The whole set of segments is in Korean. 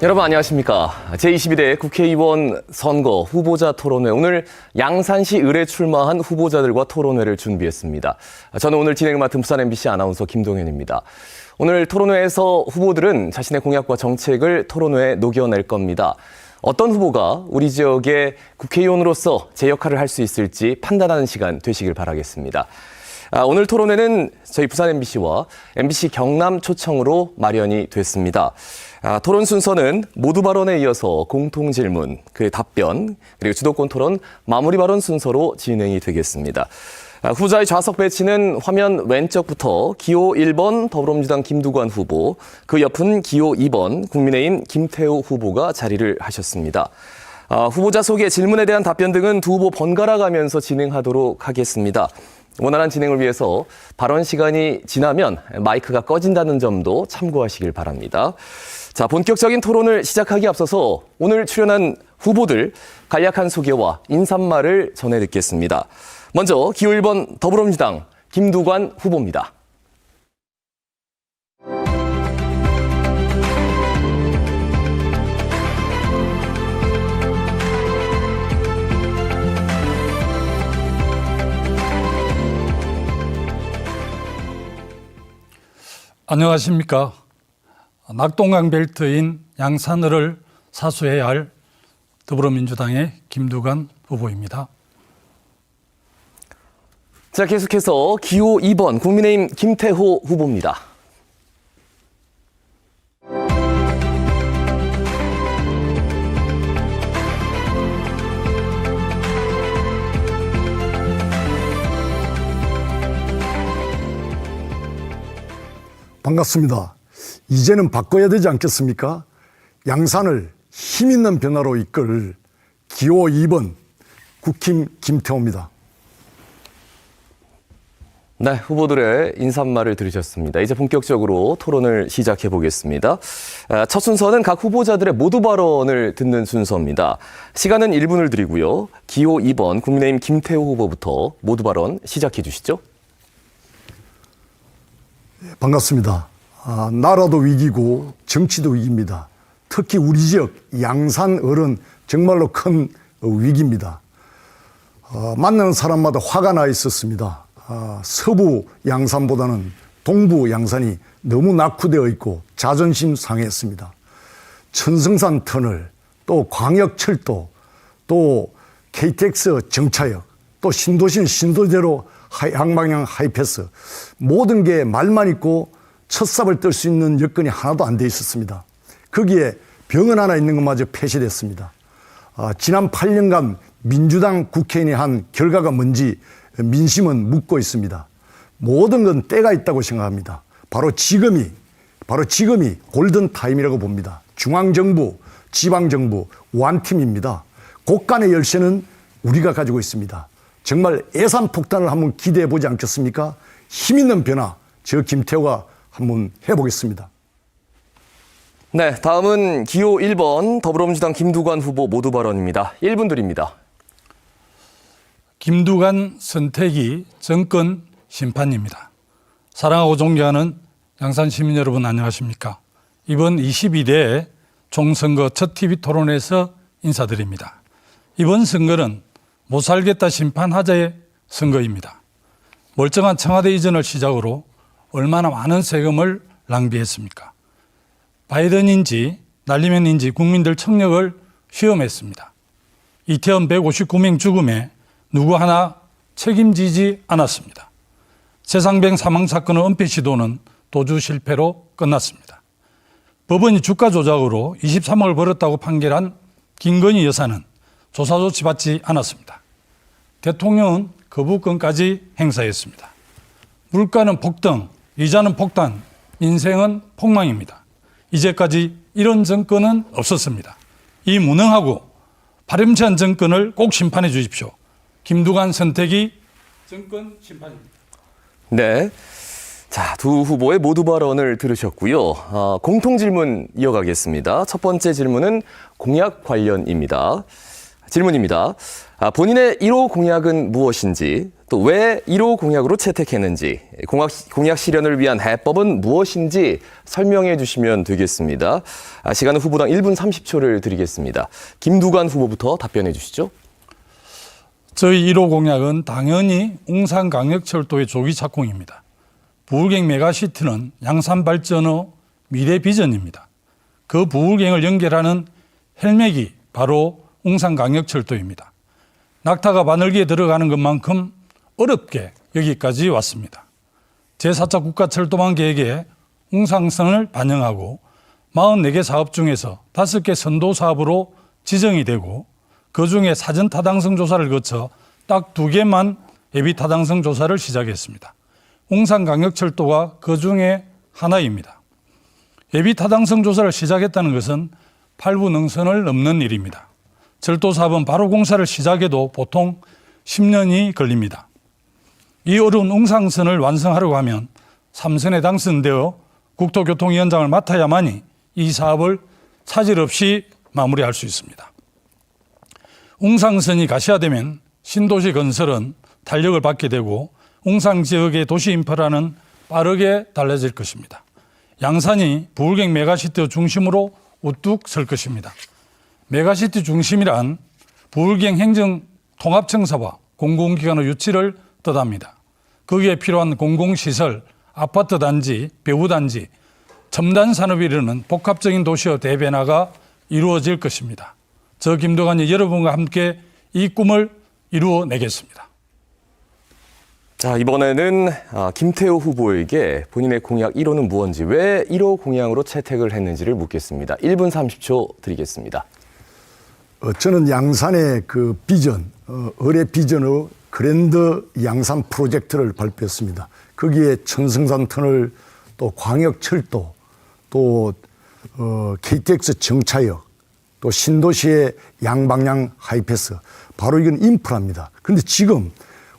여러분 안녕하십니까. 제22대 국회의원 선거 후보자 토론회, 오늘 양산시 을에 출마한 후보자들과 토론회를 준비했습니다. 저는 오늘 진행을 맡은 부산 MBC 아나운서 김동현입니다. 오늘 토론회에서 후보들은 자신의 공약과 정책을 토론회에 녹여낼 겁니다. 어떤 후보가 우리 지역의 국회의원으로서 제 역할을 할 수 있을지 판단하는 시간 되시길 바라겠습니다. 오늘 토론회는 저희 부산 MBC와 MBC 경남 초청으로 마련이 됐습니다. 토론 순서는 모두 발언에 이어서 공통 질문, 그의 답변, 그리고 주도권 토론, 마무리 발언 순서로 진행이 되겠습니다. 후보자의 좌석 배치는 화면 왼쪽부터 기호 1번 더불어민주당 김두관 후보, 그 옆은 기호 2번 국민의힘 김태호 후보가 자리를 하셨습니다. 후보자 소개, 질문에 대한 답변 등은 두 후보 번갈아 가면서 진행하도록 하겠습니다. 원활한 진행을 위해서 발언 시간이 지나면 마이크가 꺼진다는 점도 참고하시길 바랍니다. 자, 본격적인 토론을 시작하기에 앞서서 오늘 출연한 후보들 간략한 소개와 인사말을 전해 듣겠습니다. 먼저 기호 1번 더불어민주당 김두관 후보입니다. 안녕하십니까. 낙동강 벨트인 양산을을 사수해야 할 더불어민주당의 김두관 후보입니다. 자, 계속해서 기호 2번 국민의힘 김태호 후보입니다. 반갑습니다. 이제는 바꿔야 되지 않겠습니까? 양산을 힘있는 변화로 이끌 기호 2번 국힘 김태호입니다. 네, 후보들의 인사말을 들으셨습니다. 이제 본격적으로 토론을 시작해 보겠습니다. 첫 순서는 각 후보자들의 모두 발언을 듣는 순서입니다. 시간은 1분을 드리고요. 기호 2번 국민의힘 김태호 후보부터 모두 발언 시작해 주시죠. 반갑습니다. 나라도 위기고 정치도 위기입니다. 특히 우리 지역 양산을은 정말로 큰 위기입니다. 만나는 사람마다 화가 나 있었습니다. 서부 양산보다는 동부 양산이 너무 낙후되어 있고 자존심 상했습니다. 천성산 터널, 또 광역철도, 또 KTX 정차역, 또 신도시는 신도대로 양방향 하이패스, 모든 게 말만 있고 첫삽을 뜰 수 있는 여건이 하나도 안 돼 있었습니다. 거기에 병원 하나 있는 것마저 폐쇄됐습니다. 지난 8년간 민주당 국회의원이 한 결과가 뭔지 민심은 묻고 있습니다. 모든 건 때가 있다고 생각합니다. 바로 지금이 골든타임이라고 봅니다. 중앙정부, 지방정부, 완팀입니다. 곳간의 열쇠는 우리가 가지고 있습니다. 정말 애산폭탄을 한번 기대해 보지 않겠습니까? 힘있는 변화, 저 김태호가 한번 해보겠습니다. 네, 다음은 기호 1번 더불어민주당 김두관 후보 모두 발언입니다. 1분 드립니다. 김두관 선택이 정권 심판입니다. 사랑하고 존경하는 양산 시민 여러분 안녕하십니까. 이번 22대 총선거 첫 TV 토론에서 인사드립니다. 이번 선거는 못 살겠다 심판하자의 선거입니다. 멀쩡한 청와대 이전을 시작으로 얼마나 많은 세금을 낭비했습니까? 바이든인지 날리면인지 국민들 청력을 시험했습니다. 이태원 159명 죽음에 누구 하나 책임지지 않았습니다. 세상뱅 사망 사건의 은폐 시도는 도주 실패로 끝났습니다. 법원이 주가 조작으로 23억을 벌었다고 판결한 김건희 여사는 조사 조치 받지 않았습니다. 대통령은 거부권까지 행사했습니다. 물가는 폭등, 이자는 폭탄, 인생은 폭망입니다. 이제까지 이런 정권은 없었습니다. 이 무능하고 파렴치한 정권을 꼭 심판해 주십시오. 김두관 선택이 정권 심판입니다. 네. 자, 두 후보의 모두 발언을 들으셨고요. 공통 질문 이어가겠습니다. 첫 번째 질문은 공약 관련입니다. 질문입니다. 본인의 1호 공약은 무엇인지, 또 왜 1호 공약으로 채택했는지, 공약 실현을 위한 해법은 무엇인지 설명해 주시면 되겠습니다. 시간은 후보당 1분 30초를 드리겠습니다. 김두관 후보부터 답변해 주시죠. 저희 1호 공약은 당연히 웅산광역철도의 조기 착공입니다. 부울경 메가시티는 양산 발전의 미래 비전입니다. 그 부울경을 연결하는 헬맥이 바로 웅산광역철도입니다. 낙타가 바늘기에 들어가는 것만큼 어렵게 여기까지 왔습니다. 제4차 국가철도망 계획에 웅산성을 반영하고 44개 사업 중에서 5개 선도 사업으로 지정이 되고 그중에 사전 타당성 조사를 거쳐 딱 2개만 예비 타당성 조사를 시작했습니다. 웅산광역철도가 그중에 하나입니다. 예비 타당성 조사를 시작했다는 것은 8부 능선을 넘는 일입니다. 철도 사업은 바로 공사를 시작해도 보통 10년이 걸립니다. 이 어려운 웅산선을 완성하려고 하면 3선에 당선되어 국토교통위원장을 맡아야만이 이 사업을 차질 없이 마무리할 수 있습니다. 웅산선이 가시화되면 신도시 건설은 탄력을 받게 되고 웅산 지역의 도시 인프라는 빠르게 달라질 것입니다. 양산이 부울경 메가시티 중심으로 우뚝 설 것입니다. 메가시티 중심이란 부울경 행정통합청사와 공공기관의 유치를 뜻합니다. 거기에 필요한 공공시설, 아파트 단지, 배후 단지, 첨단 산업이 이르는 복합적인 도시의 대변화가 이루어질 것입니다. 저 김두관이 여러분과 함께 이 꿈을 이루어내겠습니다. 자, 이번에는 김태호 후보에게 본인의 공약 1호는 무엇인지, 왜 1호 공약으로 채택을 했는지를 묻겠습니다. 1분 30초 드리겠습니다. 저는 양산의 그 비전, 의뢰 비전의 그랜드 양산 프로젝트를 발표했습니다. 거기에 천성산 터널, 또 광역철도, 또 KTX 정차역, 또 신도시의 양방향 하이패스, 바로 이건 인프라입니다. 그런데 지금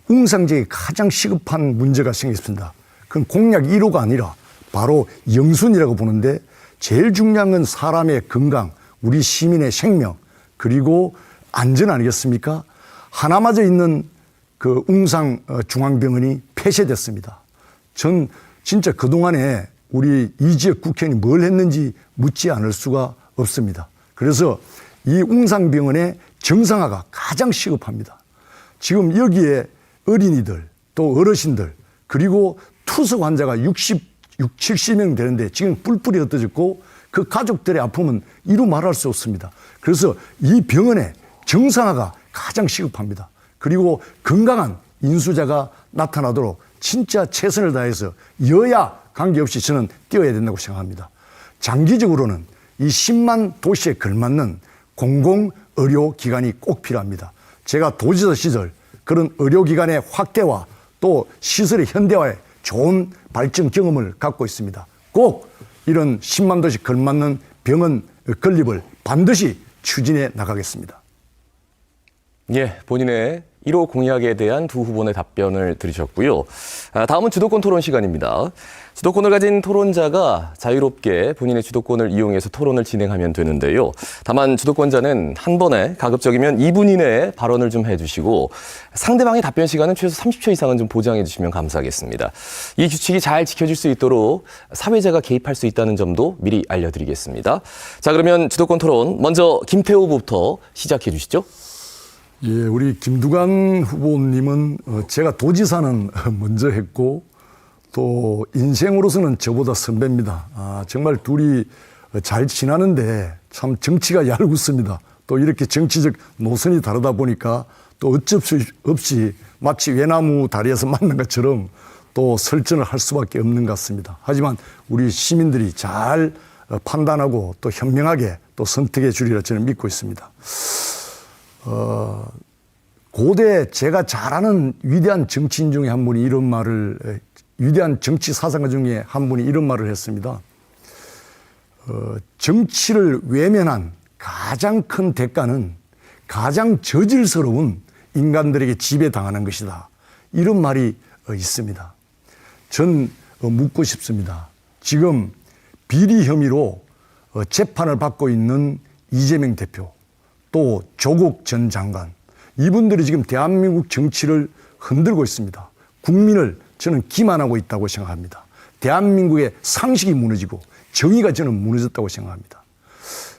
웅산 지역에 가장 시급한 문제가 생겼습니다. 그건 공약 1호가 아니라 바로 영순이라고 보는데, 제일 중요한 건 사람의 건강, 우리 시민의 생명, 그리고 안전 아니겠습니까? 하나마저 있는 그 웅산 중앙병원이 폐쇄됐습니다. 전 진짜 그동안에 우리 이 지역 국회의원이 뭘 했는지 묻지 않을 수가 없습니다. 그래서 이 웅산병원의 정상화가 가장 시급합니다. 지금 여기에 어린이들, 또 어르신들, 그리고 투석 환자가 70명 되는데 지금 뿔뿔이 흩어졌고 그 가족들의 아픔은 이루 말할 수 없습니다. 그래서 이 병원의 정상화가 가장 시급합니다. 그리고 건강한 인수자가 나타나도록 진짜 최선을 다해서 여야 관계없이 저는 뛰어야 된다고 생각합니다. 장기적으로는 이 10만 도시에 걸맞는 공공의료기관이 꼭 필요합니다. 제가 도지사 시절 그런 의료기관의 확대와 또 시설의 현대화에 좋은 발전 경험을 갖고 있습니다. 꼭 이런 10만 도시 걸맞는 병원 건립을 반드시 추진해 나가겠습니다. 예, 본인의 1호 공약에 대한 두 후보의 답변을 들으셨고요. 다음은 주도권 토론 시간입니다. 주도권을 가진 토론자가 자유롭게 본인의 주도권을 이용해서 토론을 진행하면 되는데요. 다만 주도권자는 한 번에 가급적이면 2분 이내에 발언을 좀 해주시고 상대방의 답변 시간은 최소 30초 이상은 좀 보장해 주시면 감사하겠습니다. 이 규칙이 잘 지켜질 수 있도록 사회자가 개입할 수 있다는 점도 미리 알려드리겠습니다. 자, 그러면 주도권 토론 먼저 김태호 후보부터 시작해 주시죠. 예, 우리 김두관 후보님은 제가 도지사는 먼저 했고 또 인생으로서는 저보다 선배입니다. 정말 둘이 잘 지나는데 참 정치가 얄궂습니다. 또 이렇게 정치적 노선이 다르다 보니까 또 어쩔 수 없이 마치 외나무 다리에서 만난 것처럼 또 설전을 할 수밖에 없는 것 같습니다. 하지만 우리 시민들이 잘 판단하고 또 현명하게 또 선택해 주리라 저는 믿고 있습니다. 고대 제가 잘 아는 위대한 정치인 중에 한 분이 이런 말을, 위대한 정치 사상가 중에 한 분이 이런 말을 했습니다. 정치를 외면한 가장 큰 대가는 가장 저질스러운 인간들에게 지배당하는 것이다. 이런 말이 있습니다. 전 묻고 싶습니다. 지금 비리 혐의로 재판을 받고 있는 이재명 대표, 또 조국 전 장관, 이분들이 지금 대한민국 정치를 흔들고 있습니다. 국민을 저는 기만하고 있다고 생각합니다. 대한민국의 상식이 무너지고 정의가 저는 무너졌다고 생각합니다.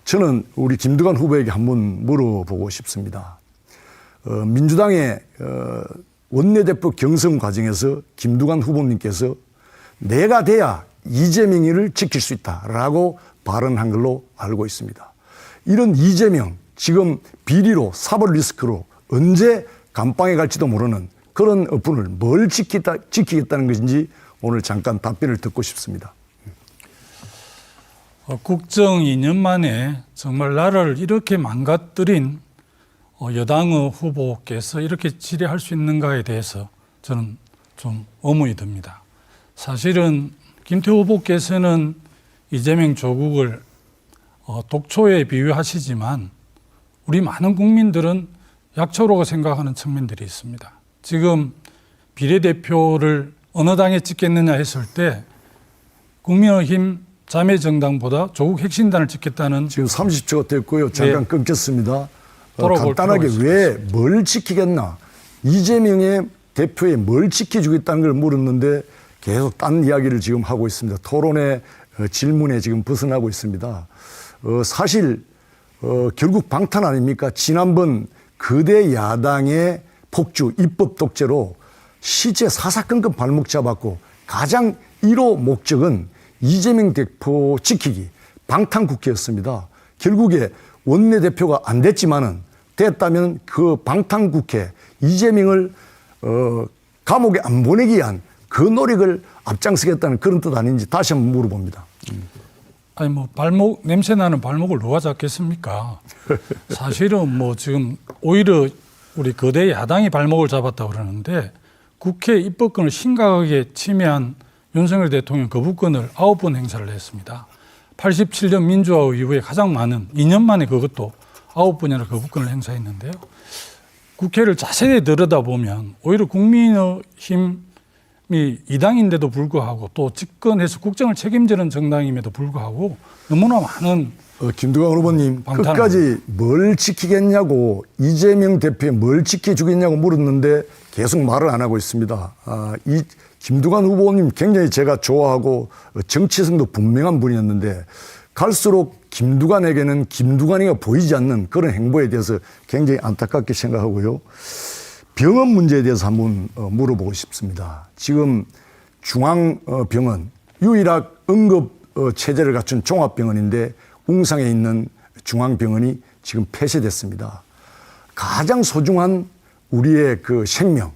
저는 우리 김두관 후보에게 한번 물어보고 싶습니다. 민주당의 원내대표 경선 과정에서 김두관 후보님께서 내가 돼야 이재명이를 지킬 수 있다라고 발언한 걸로 알고 있습니다. 이런 이재명, 지금 비리로 사법 리스크로 언제 감방에 갈지도 모르는 그런 분을 뭘 지키겠다는 것인지 오늘 잠깐 답변을 듣고 싶습니다. 국정 2년 만에 정말 나라를 이렇게 망가뜨린 여당의 후보께서 이렇게 질의할 수 있는가에 대해서 저는 좀 의문이 듭니다. 사실은 김태호 후보께서는 이재명 조국을 독초에 비유하시지만 우리 많은 국민들은 약초라고 생각하는 측면들이 있습니다. 지금 비례대표를 어느 당에 찍겠느냐 했을 때 국민의힘 자매정당보다 조국 핵심단을 찍겠다는 지금 30초가 됐고요. 잠깐 네. 끊겠습니다. 돌아볼 간단하게 필요가 왜 뭘 지키겠나? 이재명의 대표에 뭘 지켜주겠다는 걸 물었는데 계속 딴 이야기를 지금 하고 있습니다. 토론의 질문에 지금 벗어나고 있습니다. 사실 결국 방탄 아닙니까? 지난번 거대 야당의 폭주, 입법 독재로 시체 사사건건 발목 잡았고 가장 1호 목적은 이재명 대표 지키기, 방탄국회였습니다. 결국에 원내대표가 안 됐지만은 됐다면 그 방탄국회, 이재명을 감옥에 안 보내기 위한 그 노력을 앞장서겠다는 그런 뜻 아닌지 다시 한번 물어봅니다. 아니 뭐 발목 냄새 나는 발목을 누가 잡겠습니까? 사실은 뭐 지금 오히려 우리 거대 야당이 발목을 잡았다고 그러는데 국회 입법권을 심각하게 침해한 윤석열 대통령 거부권을 9번 행사를 했습니다. 87년 민주화 이후에 가장 많은 2년 만에 그것도 9번이나 거부권을 행사했는데요. 국회를 자세히 들여다보면 오히려 국민의힘이 2당인데도 불구하고 또 집권해서 국정을 책임지는 정당임에도 불구하고 너무나 많은 김두관 후보님 끝까지 뭘 지키겠냐고 이재명 대표에 뭘 지켜주겠냐고 물었는데 계속 말을 안 하고 있습니다. 이 김두관 후보님 굉장히 제가 좋아하고 정치성도 분명한 분이었는데 갈수록 김두관에게는 김두관이가 보이지 않는 그런 행보에 대해서 굉장히 안타깝게 생각하고요. 병원 문제에 대해서 한번 물어보고 싶습니다. 지금 중앙병원 유일학 응급 체제를 갖춘 종합병원인데 웅상에 있는 중앙병원이 지금 폐쇄됐습니다. 가장 소중한 우리의 그 생명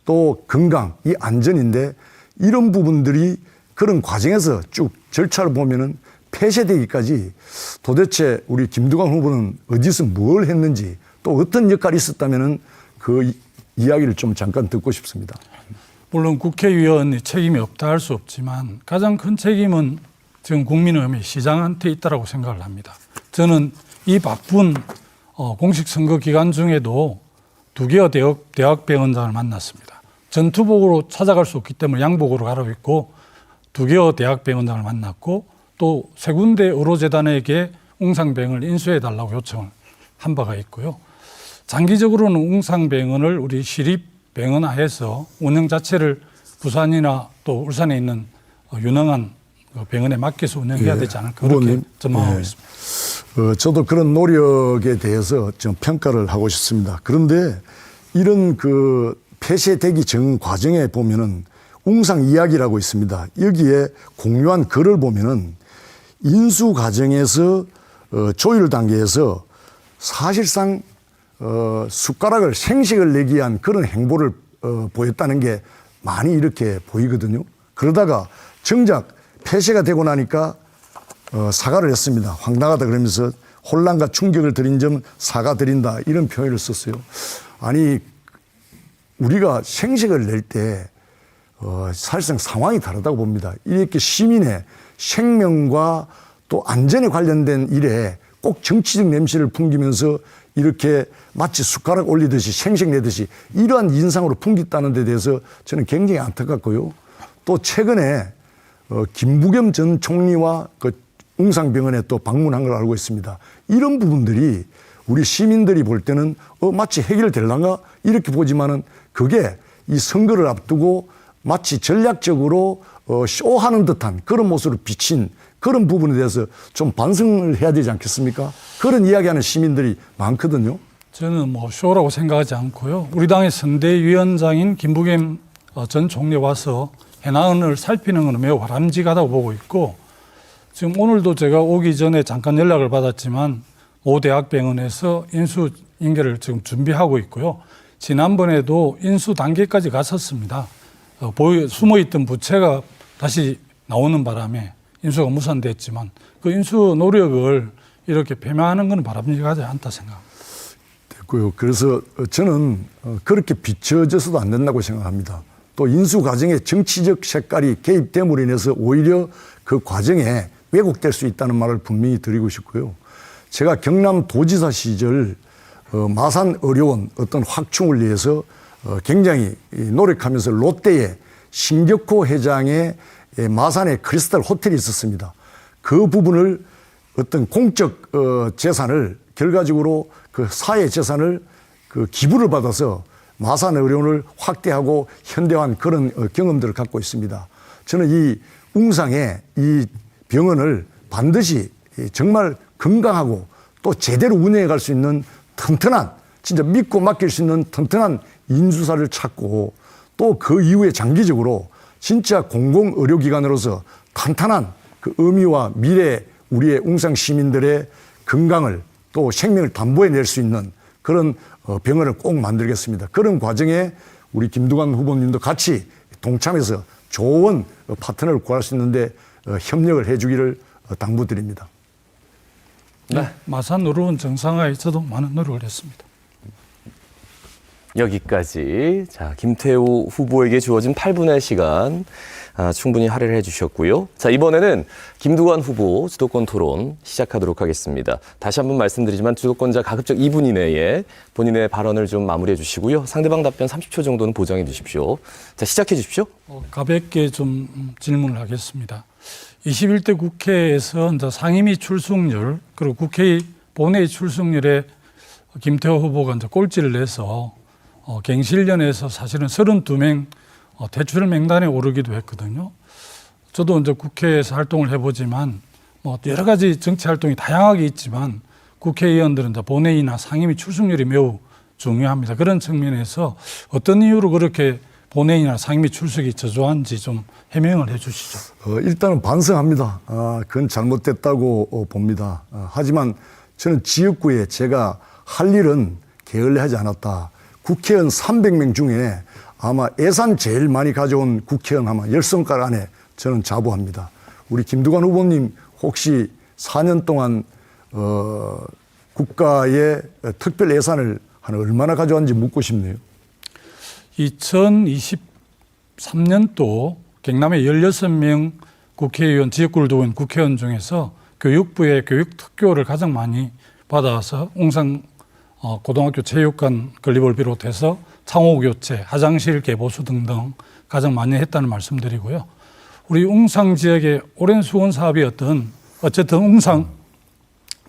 또 건강 이 안전인데 이런 부분들이 그런 과정에서 쭉 절차를 보면은 폐쇄되기까지 도대체 우리 김두관 후보는 어디서 뭘 했는지 또 어떤 역할이 있었다면은 그 이야기를 좀 잠깐 듣고 싶습니다. 물론 국회의원이 책임이 없다 할 수 없지만 가장 큰 책임은 지금 국민의힘이 시장한테 있다고 생각을 합니다. 저는 이 바쁜 공식 선거 기간 중에도 2개의 대학병원장을 만났습니다. 전투복으로 찾아갈 수 없기 때문에 양복으로 갈아입고 2개의 대학병원장을 만났고 또 3군데 의료재단에게 웅상병을 인수해달라고 요청을 한 바가 있고요. 장기적으로는 웅상병원을 우리 시립병원화해서 운영 자체를 부산이나 또 울산에 있는 유능한 병원에 맡겨서 운영해야 되지 않을까 그렇게 전망하고 있습니다. 저도 그런 노력에 대해서 좀 평가를 하고 싶습니다. 그런데 이런 그 폐쇄되기 전 과정에 보면은 웅상 이야기라고 있습니다. 여기에 공유한 글을 보면은 인수 과정에서 조율 단계에서 사실상 숟가락을 생식을 내기 위한 그런 행보를 보였다는 게 많이 이렇게 보이거든요. 그러다가 정작 폐쇄가 되고 나니까 사과를 했습니다. 황당하다 그러면서 혼란과 충격을 드린 점 사과드린다 이런 표현을 썼어요. 아니 우리가 생식을 낼 때 사실상 상황이 다르다고 봅니다. 이렇게 시민의 생명과 또 안전에 관련된 일에 꼭 정치적 냄새를 풍기면서 이렇게 마치 숟가락 올리듯이 생식 내듯이 이러한 인상으로 풍겼다는 데 대해서 저는 굉장히 안타깝고요. 또 최근에 김부겸 전 총리와 그 웅상병원에 또 방문한 걸 알고 있습니다. 이런 부분들이 우리 시민들이 볼 때는 마치 해결될란가 이렇게 보지만은 그게 이 선거를 앞두고 마치 전략적으로 쇼하는 듯한 그런 모습을 비친 그런 부분에 대해서 좀 반성을 해야 되지 않겠습니까? 그런 이야기하는 시민들이 많거든요. 저는 뭐 쇼라고 생각하지 않고요. 우리 당의 선대위원장인 김부겸 전 총리 와서 현안을 살피는 것은 매우 바람직하다고 보고 있고, 지금 오늘도 제가 오기 전에 잠깐 연락을 받았지만 모 대학병원에서 인수 인계를 지금 준비하고 있고요. 지난번에도 인수 단계까지 갔었습니다. 숨어있던 부채가 다시 나오는 바람에 인수가 무산됐지만 그 인수 노력을 이렇게 패배하는 것은 바람직하지 않다 생각합니다. 됐고요. 그래서 저는 그렇게 비춰져서도 안 된다고 생각합니다. 또 인수 과정에 정치적 색깔이 개입됨으로 인해서 오히려 그 과정에 왜곡될 수 있다는 말을 분명히 드리고 싶고요. 제가 경남도지사 시절 마산 의료원 어떤 확충을 위해서 굉장히 노력하면서 롯데의 신격호 회장의 마산에 크리스탈 호텔이 있었습니다. 그 부분을 어떤 공적 재산을 결과적으로 그 사회 재산을 그 기부를 받아서 마산 의료원을 확대하고 현대화한 그런 경험들을 갖고 있습니다. 저는 이 웅상의 이 병원을 반드시 정말 건강하고 또 제대로 운영해 갈 수 있는 튼튼한, 진짜 믿고 맡길 수 있는 튼튼한 인수사를 찾고 또 그 이후에 장기적으로 진짜 공공의료기관으로서 탄탄한 그 의미와 미래 우리의 웅상 시민들의 건강을 또 생명을 담보해 낼 수 있는 그런 병원을 꼭 만들겠습니다. 그런 과정에 우리 김두관 후보님도 같이 동참해서 좋은 파트너를 구할 수 있는데 협력을 해 주기를 당부드립니다. 네. 마산 의료원 정상화에 저도 많은 노력을 했습니다. 여기까지. 자, 김태우 후보에게 주어진 8분의 시간 충분히 할애를 해주셨고요. 자, 이번에는 김두관 후보 주도권 토론 시작하도록 하겠습니다. 다시 한번 말씀드리지만 주도권자 가급적 2분 이내에 본인의 발언을 좀 마무리해 주시고요. 상대방 답변 30초 정도는 보장해 주십시오. 자, 시작해 주십시오. 가볍게 좀 질문을 하겠습니다. 21대 국회에서 이제 상임위 출석률 그리고 국회의 본회의 출석률에 김태호 후보가 이제 꼴찌를 내서 갱신련에서 사실은 32명 퇴출 명단에 오르기도 했거든요. 저도 이제 국회에서 활동을 해보지만 뭐 여러 가지 정치 활동이 다양하게 있지만 국회의원들은 이제 본회의나 상임위 출석률이 매우 중요합니다. 그런 측면에서 어떤 이유로 그렇게 본회의나 상임위 출석이 저조한지 좀 해명을 해 주시죠. 일단은 반성합니다. 그건 잘못됐다고 봅니다. 하지만 저는 지역구에 제가 할 일은 게을리하지 않았다. 국회의원 300명 중에 아마 예산 제일 많이 가져온 국회의원 아마 10손가락 안에 저는 자부합니다. 우리 김두관 후보님 혹시 4년 동안 국가의 특별 예산을 한 얼마나 가져왔는지 묻고 싶네요. 2023년도 경남에 16명 국회의원, 지역구를 두고 있는 국회의원 중에서 교육부의 교육특교를 가장 많이 받아서 웅산 고등학교 체육관 건립을 비롯해서 창호교체, 화장실 개보수 등등 가장 많이 했다는 말씀드리고요. 우리 웅산 지역의 오랜 수원 사업이었던 어쨌든 웅산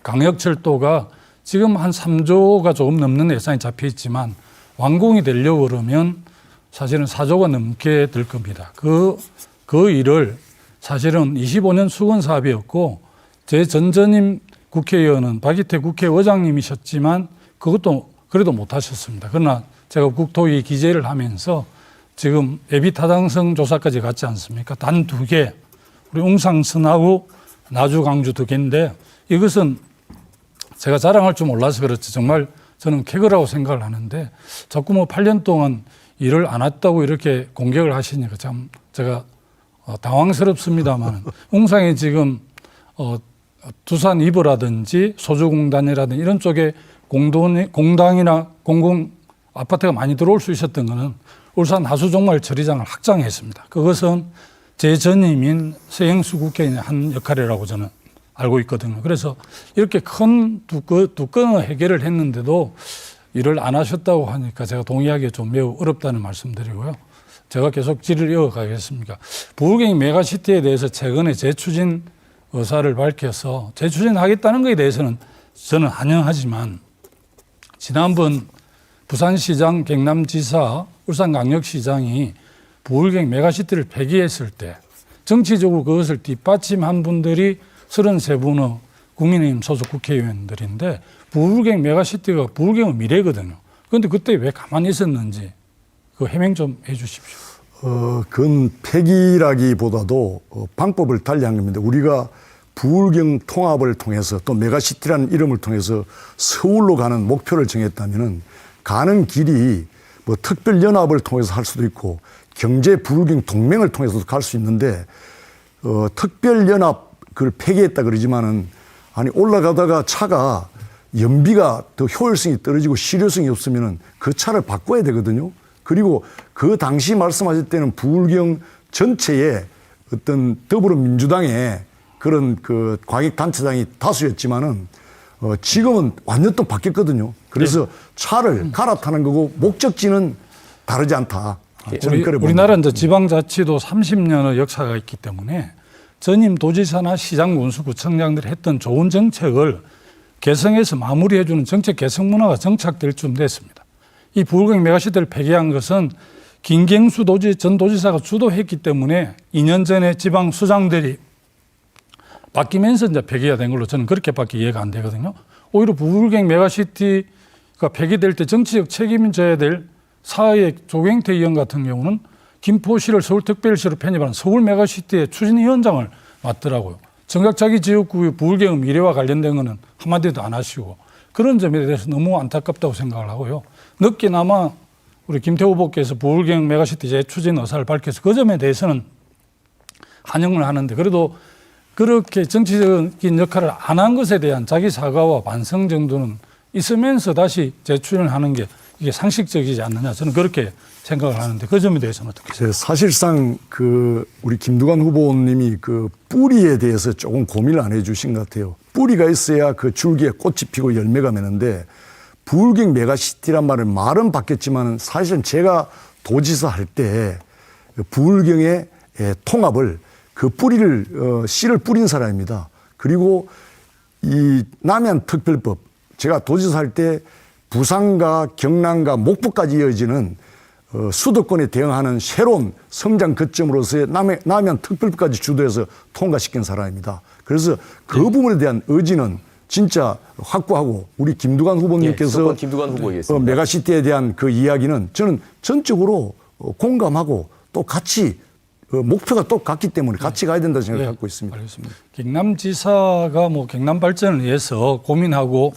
강역철도가 지금 한 3조가 조금 넘는 예산이 잡혀 있지만 완공이 되려고 그러면 사실은 4조가 넘게 들 겁니다. 그 일을 사실은 25년 수건 사업이었고 제 전전임 국회의원은 박이태 국회의장님이셨지만 그것도 그래도 못하셨습니다. 그러나 제가 국토위 기재를 하면서 지금 예비타당성 조사까지 갔지 않습니까? 단 2개, 우리 웅상선하고 나주 강주 2개인데 이것은 제가 자랑할 줄 몰라서 그렇지 정말 저는 캐거라고 생각을 하는데 자꾸 뭐 8년 동안 일을 안 했다고 이렇게 공격을 하시니까 참 제가 당황스럽습니다만 웅상에 지금 두산 이브라든지 소주공단이라든지 이런 쪽에 공당이나 공공 아파트가 많이 들어올 수 있었던 것은 울산 하수종말 처리장을 확장했습니다. 그것은 제 전임인 서영수 국회의원의 한 역할이라고 저는 알고 있거든요. 그래서 이렇게 큰 두 건의 해결을 했는데도 일을 안 하셨다고 하니까 제가 동의하기 좀 매우 어렵다는 말씀드리고요. 제가 계속 질의를 이어가겠습니다. 부울경 메가시티에 대해서 최근에 재추진 의사를 밝혀서 재추진하겠다는 것에 대해서는 저는 환영하지만 지난번 부산시장, 경남지사, 울산광역시장이 부울경 메가시티를 폐기했을 때 정치적으로 그것을 뒷받침한 분들이 33분의 국민의힘 소속 국회의원들인데 부울경 메가시티가 부울경의 미래거든요. 그런데 그때 왜 가만히 있었는지 그 해명 좀 해 주십시오. 그건 폐기라기보다도 방법을 달리한 겁니다. 우리가 부울경 통합을 통해서 또 메가시티라는 이름을 통해서 서울로 가는 목표를 정했다면은 가는 길이 뭐 특별연합을 통해서 할 수도 있고 경제 부울경 동맹을 통해서도 갈 수 있는데 특별연합 그걸 폐기했다 그러지만은 아니 올라가다가 차가 연비가 더 효율성이 떨어지고 실효성이 없으면은 그 차를 바꿔야 되거든요. 그리고 그 당시 말씀하실 때는 부울경 전체에 어떤 더불어민주당의 그런 그 과객단체장이 다수였지만은 지금은 완전 또 바뀌었거든요. 그래서 차를 갈아타는 거고 목적지는 다르지 않다. 저는 그래 봅니다. 우리나라는 이제 지방자치도 30년의 역사가 있기 때문에 전임 도지사나 시장, 군수, 구청장들이 했던 좋은 정책을 개성해서 마무리해주는 정책 개성 문화가 정착될 쯤 됐습니다. 이 부울경 메가시티를 폐기한 것은 김경수 전 도지사가 주도했기 때문에 2년 전에 지방 수장들이 바뀌면서 이제 폐기가 된 걸로 저는 그렇게밖에 이해가 안 되거든요. 오히려 부울경 메가시티가 폐기될 때 정치적 책임을 져야 될 사회 조경태 의원 같은 경우는 김포시를 서울특별시로 편입하는 서울 메가시티의 추진위원장을 맡더라고요. 정작 자기 지역구의 부울경의 미래와 관련된 거는 한마디도 안 하시고 그런 점에 대해서 너무 안타깝다고 생각을 하고요. 늦게나마 우리 김태호 후보께서 부울경 메가시티 재추진 의사를 밝혀서 그 점에 대해서는 환영을 하는데 그래도 그렇게 정치적인 역할을 안 한 것에 대한 자기 사과와 반성 정도는 있으면서 다시 재추진을 하는 게 이게 상식적이지 않느냐 저는 그렇게 생각을 하는데 그 점에 대해서는 어떻게 생각하세요? 사실상 그 우리 김두관 후보님이 그 뿌리에 대해서 조금 고민을 안 해주신 것 같아요. 뿌리가 있어야 그 줄기에 꽃이 피고 열매가 맺는데 부울경 메가시티란 말은 바뀌었지만 사실은 제가 도지사 할 때 부울경의 통합을 그 뿌리를 씨를 뿌린 사람입니다. 그리고 이 남해안특별법 제가 도지사 할 때 부산과 경남과 목포까지 이어지는 수도권에 대응하는 새로운 성장 거점으로서의 남해안특별법까지 주도해서 통과시킨 사람입니다. 그래서 그 부분에 대한 의지는 진짜 확고하고 우리 김두관 후보님께서 김두관 후보이겠습니다. 메가시티에 대한 그 이야기는 저는 전적으로 공감하고 또 같이 목표가 똑같기 때문에 같이 가야 된다고 생각을 갖고 있습니다. 알겠습니다. 경남지사가 뭐 경남 발전을 위해서 고민하고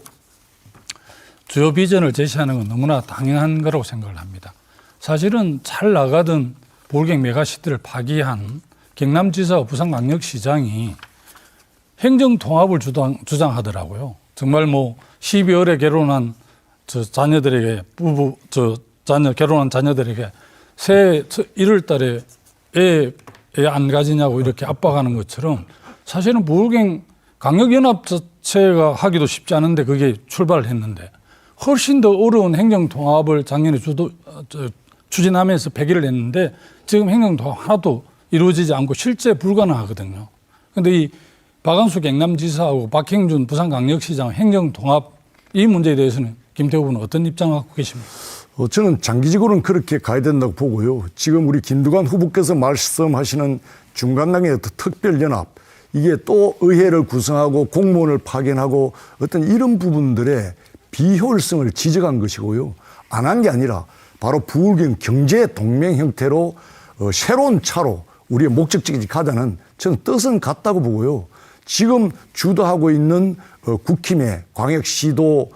주요 비전을 제시하는 건 너무나 당연한 거라고 생각을 합니다. 사실은 잘 나가던 부울경 메가시티를 파기한 경남지사와 부산광역시장이 행정통합을 주장하더라고요. 정말 뭐 12월에 결혼한 자녀들에게 결혼한 자녀들에게 새해 1월 달에 애 안 가지냐고 이렇게 압박하는 것처럼 사실은 부울경 광역연합 자체가 하기도 쉽지 않은데 그게 출발을 했는데 훨씬 더 어려운 행정통합을 작년에 추진하면서 폐기를 했는데 지금 행정통합 하나도 이루어지지 않고 실제 불가능하거든요. 그런데 이 박한수 경남지사하고 박형준 부산광역시장 행정통합 이 문제에 대해서는 김태호 후보는 어떤 입장을 갖고 계십니까? 저는 장기적으로는 그렇게 가야 된다고 보고요. 지금 우리 김두관 후보께서 말씀하시는 중간당의 어떤 특별연합 이게 또 의회를 구성하고 공무원을 파견하고 어떤 이런 부분들의 비효율성을 지적한 것이고요. 안 한 게 아니라 바로 부울경 경제 동맹 형태로 새로운 차로 우리의 목적지까지 가자는 저는 뜻은 같다고 보고요. 지금 주도하고 있는 국힘의 광역시도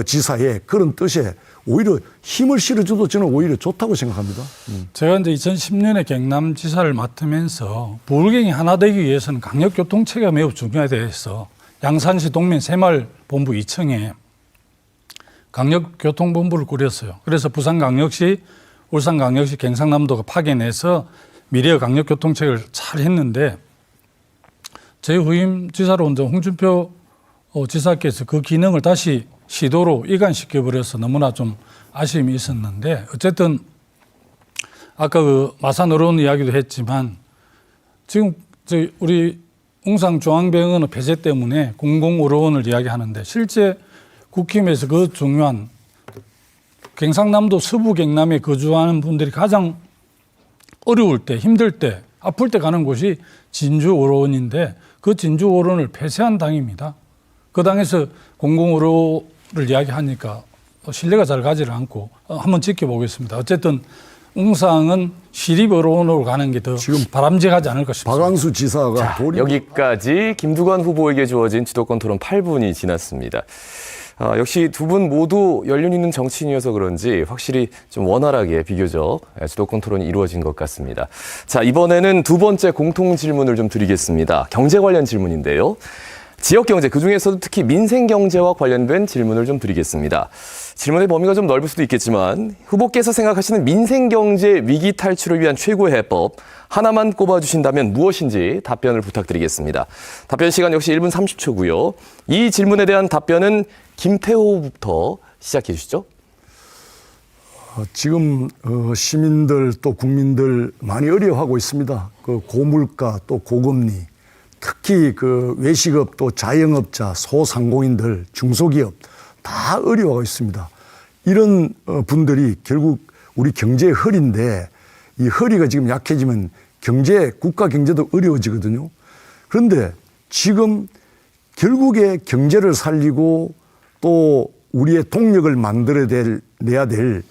지사의 그런 뜻에 오히려 힘을 실어줘도 저는 오히려 좋다고 생각합니다. 제가 이제 2010년에 경남지사를 맡으면서 부울경이 하나 되기 위해서는 강력교통체계가 매우 중요하다 해서 양산시 동면 새마을본부 2층에 강력교통본부를 꾸렸어요. 그래서 부산광역시, 울산광역시, 경상남도가 파견해서 미래의 강력교통체계를 잘 했는데 제 후임 지사로 온 홍준표 지사께서 그 기능을 다시 시도로 이관시켜버려서 너무나 좀 아쉬움이 있었는데 어쨌든 아까 그 마산 어로운 이야기도 했지만 지금 우리 웅상중앙병원의 폐쇄 때문에 공공의료원을 이야기하는데 실제 국힘에서 그 중요한 경상남도 서부 경남에 거주하는 분들이 가장 어려울 때, 힘들 때, 아플 때 가는 곳이 진주의료원인데 그 진주의료원을 폐쇄한 당입니다. 그 당에서 공공의료를 이야기하니까 신뢰가 잘 가지를 않고 한번 지켜보겠습니다. 어쨌든 웅상은 시립의료원으로 가는 게 더 바람직하지 않을까 싶습니다. 박완수 지사가 여기까지 김두관 후보에게 주어진 주도권 토론 8분이 지났습니다. 역시 두 분 모두 연륜 있는 정치인이어서 그런지 확실히 좀 원활하게 비교적 주도권 토론이 이루어진 것 같습니다. 자, 이번에는 두 번째 공통 질문을 좀 드리겠습니다. 경제 관련 질문인데요. 지역 경제, 그중에서도 특히 민생 경제와 관련된 질문을 좀 드리겠습니다. 질문의 범위가 좀 넓을 수도 있겠지만 후보께서 생각하시는 민생 경제 위기 탈출을 위한 최고의 해법 하나만 꼽아주신다면 무엇인지 답변을 부탁드리겠습니다. 답변 시간 역시 1분 30초고요. 이 질문에 대한 답변은 김태호부터 시작해 주시죠. 지금 시민들 또 국민들 많이 어려워하고 있습니다. 그 고물가 또 고금리, 특히 그 외식업 또 자영업자, 소상공인들, 중소기업 다 어려워하고 있습니다. 이런 분들이 결국 우리 경제의 허리인데 이 허리가 지금 약해지면 국가 경제도 어려워지거든요. 그런데 지금 결국에 경제를 살리고 또 우리의 동력을 만들어내야 될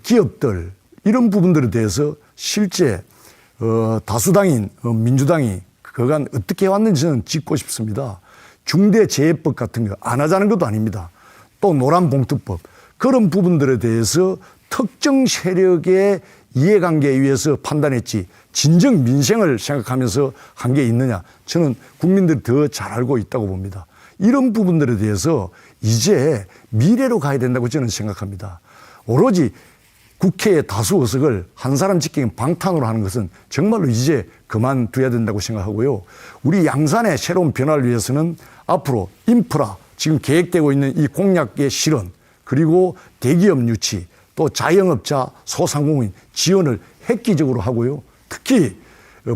기업들 이런 부분들에 대해서 실제 다수당인 민주당이 그간 어떻게 해왔는지 저는 짚고 싶습니다. 중대재해법 같은 거 안 하자는 것도 아닙니다. 또 노란봉투법 그런 부분들에 대해서 특정 세력의 이해관계에 의해서 판단했지 진정 민생을 생각하면서 한 게 있느냐. 저는 국민들이 더 잘 알고 있다고 봅니다. 이런 부분들에 대해서 이제 미래로 가야 된다고 저는 생각합니다. 오로지 국회의 다수 의석을 한 사람 집권 방탄으로 하는 것은 정말로 이제 그만둬야 된다고 생각하고요. 우리 양산의 새로운 변화를 위해서는 앞으로 인프라, 지금 계획되고 있는 이 공약의 실현, 그리고 대기업 유치, 또 자영업자, 소상공인 지원을 획기적으로 하고요. 특히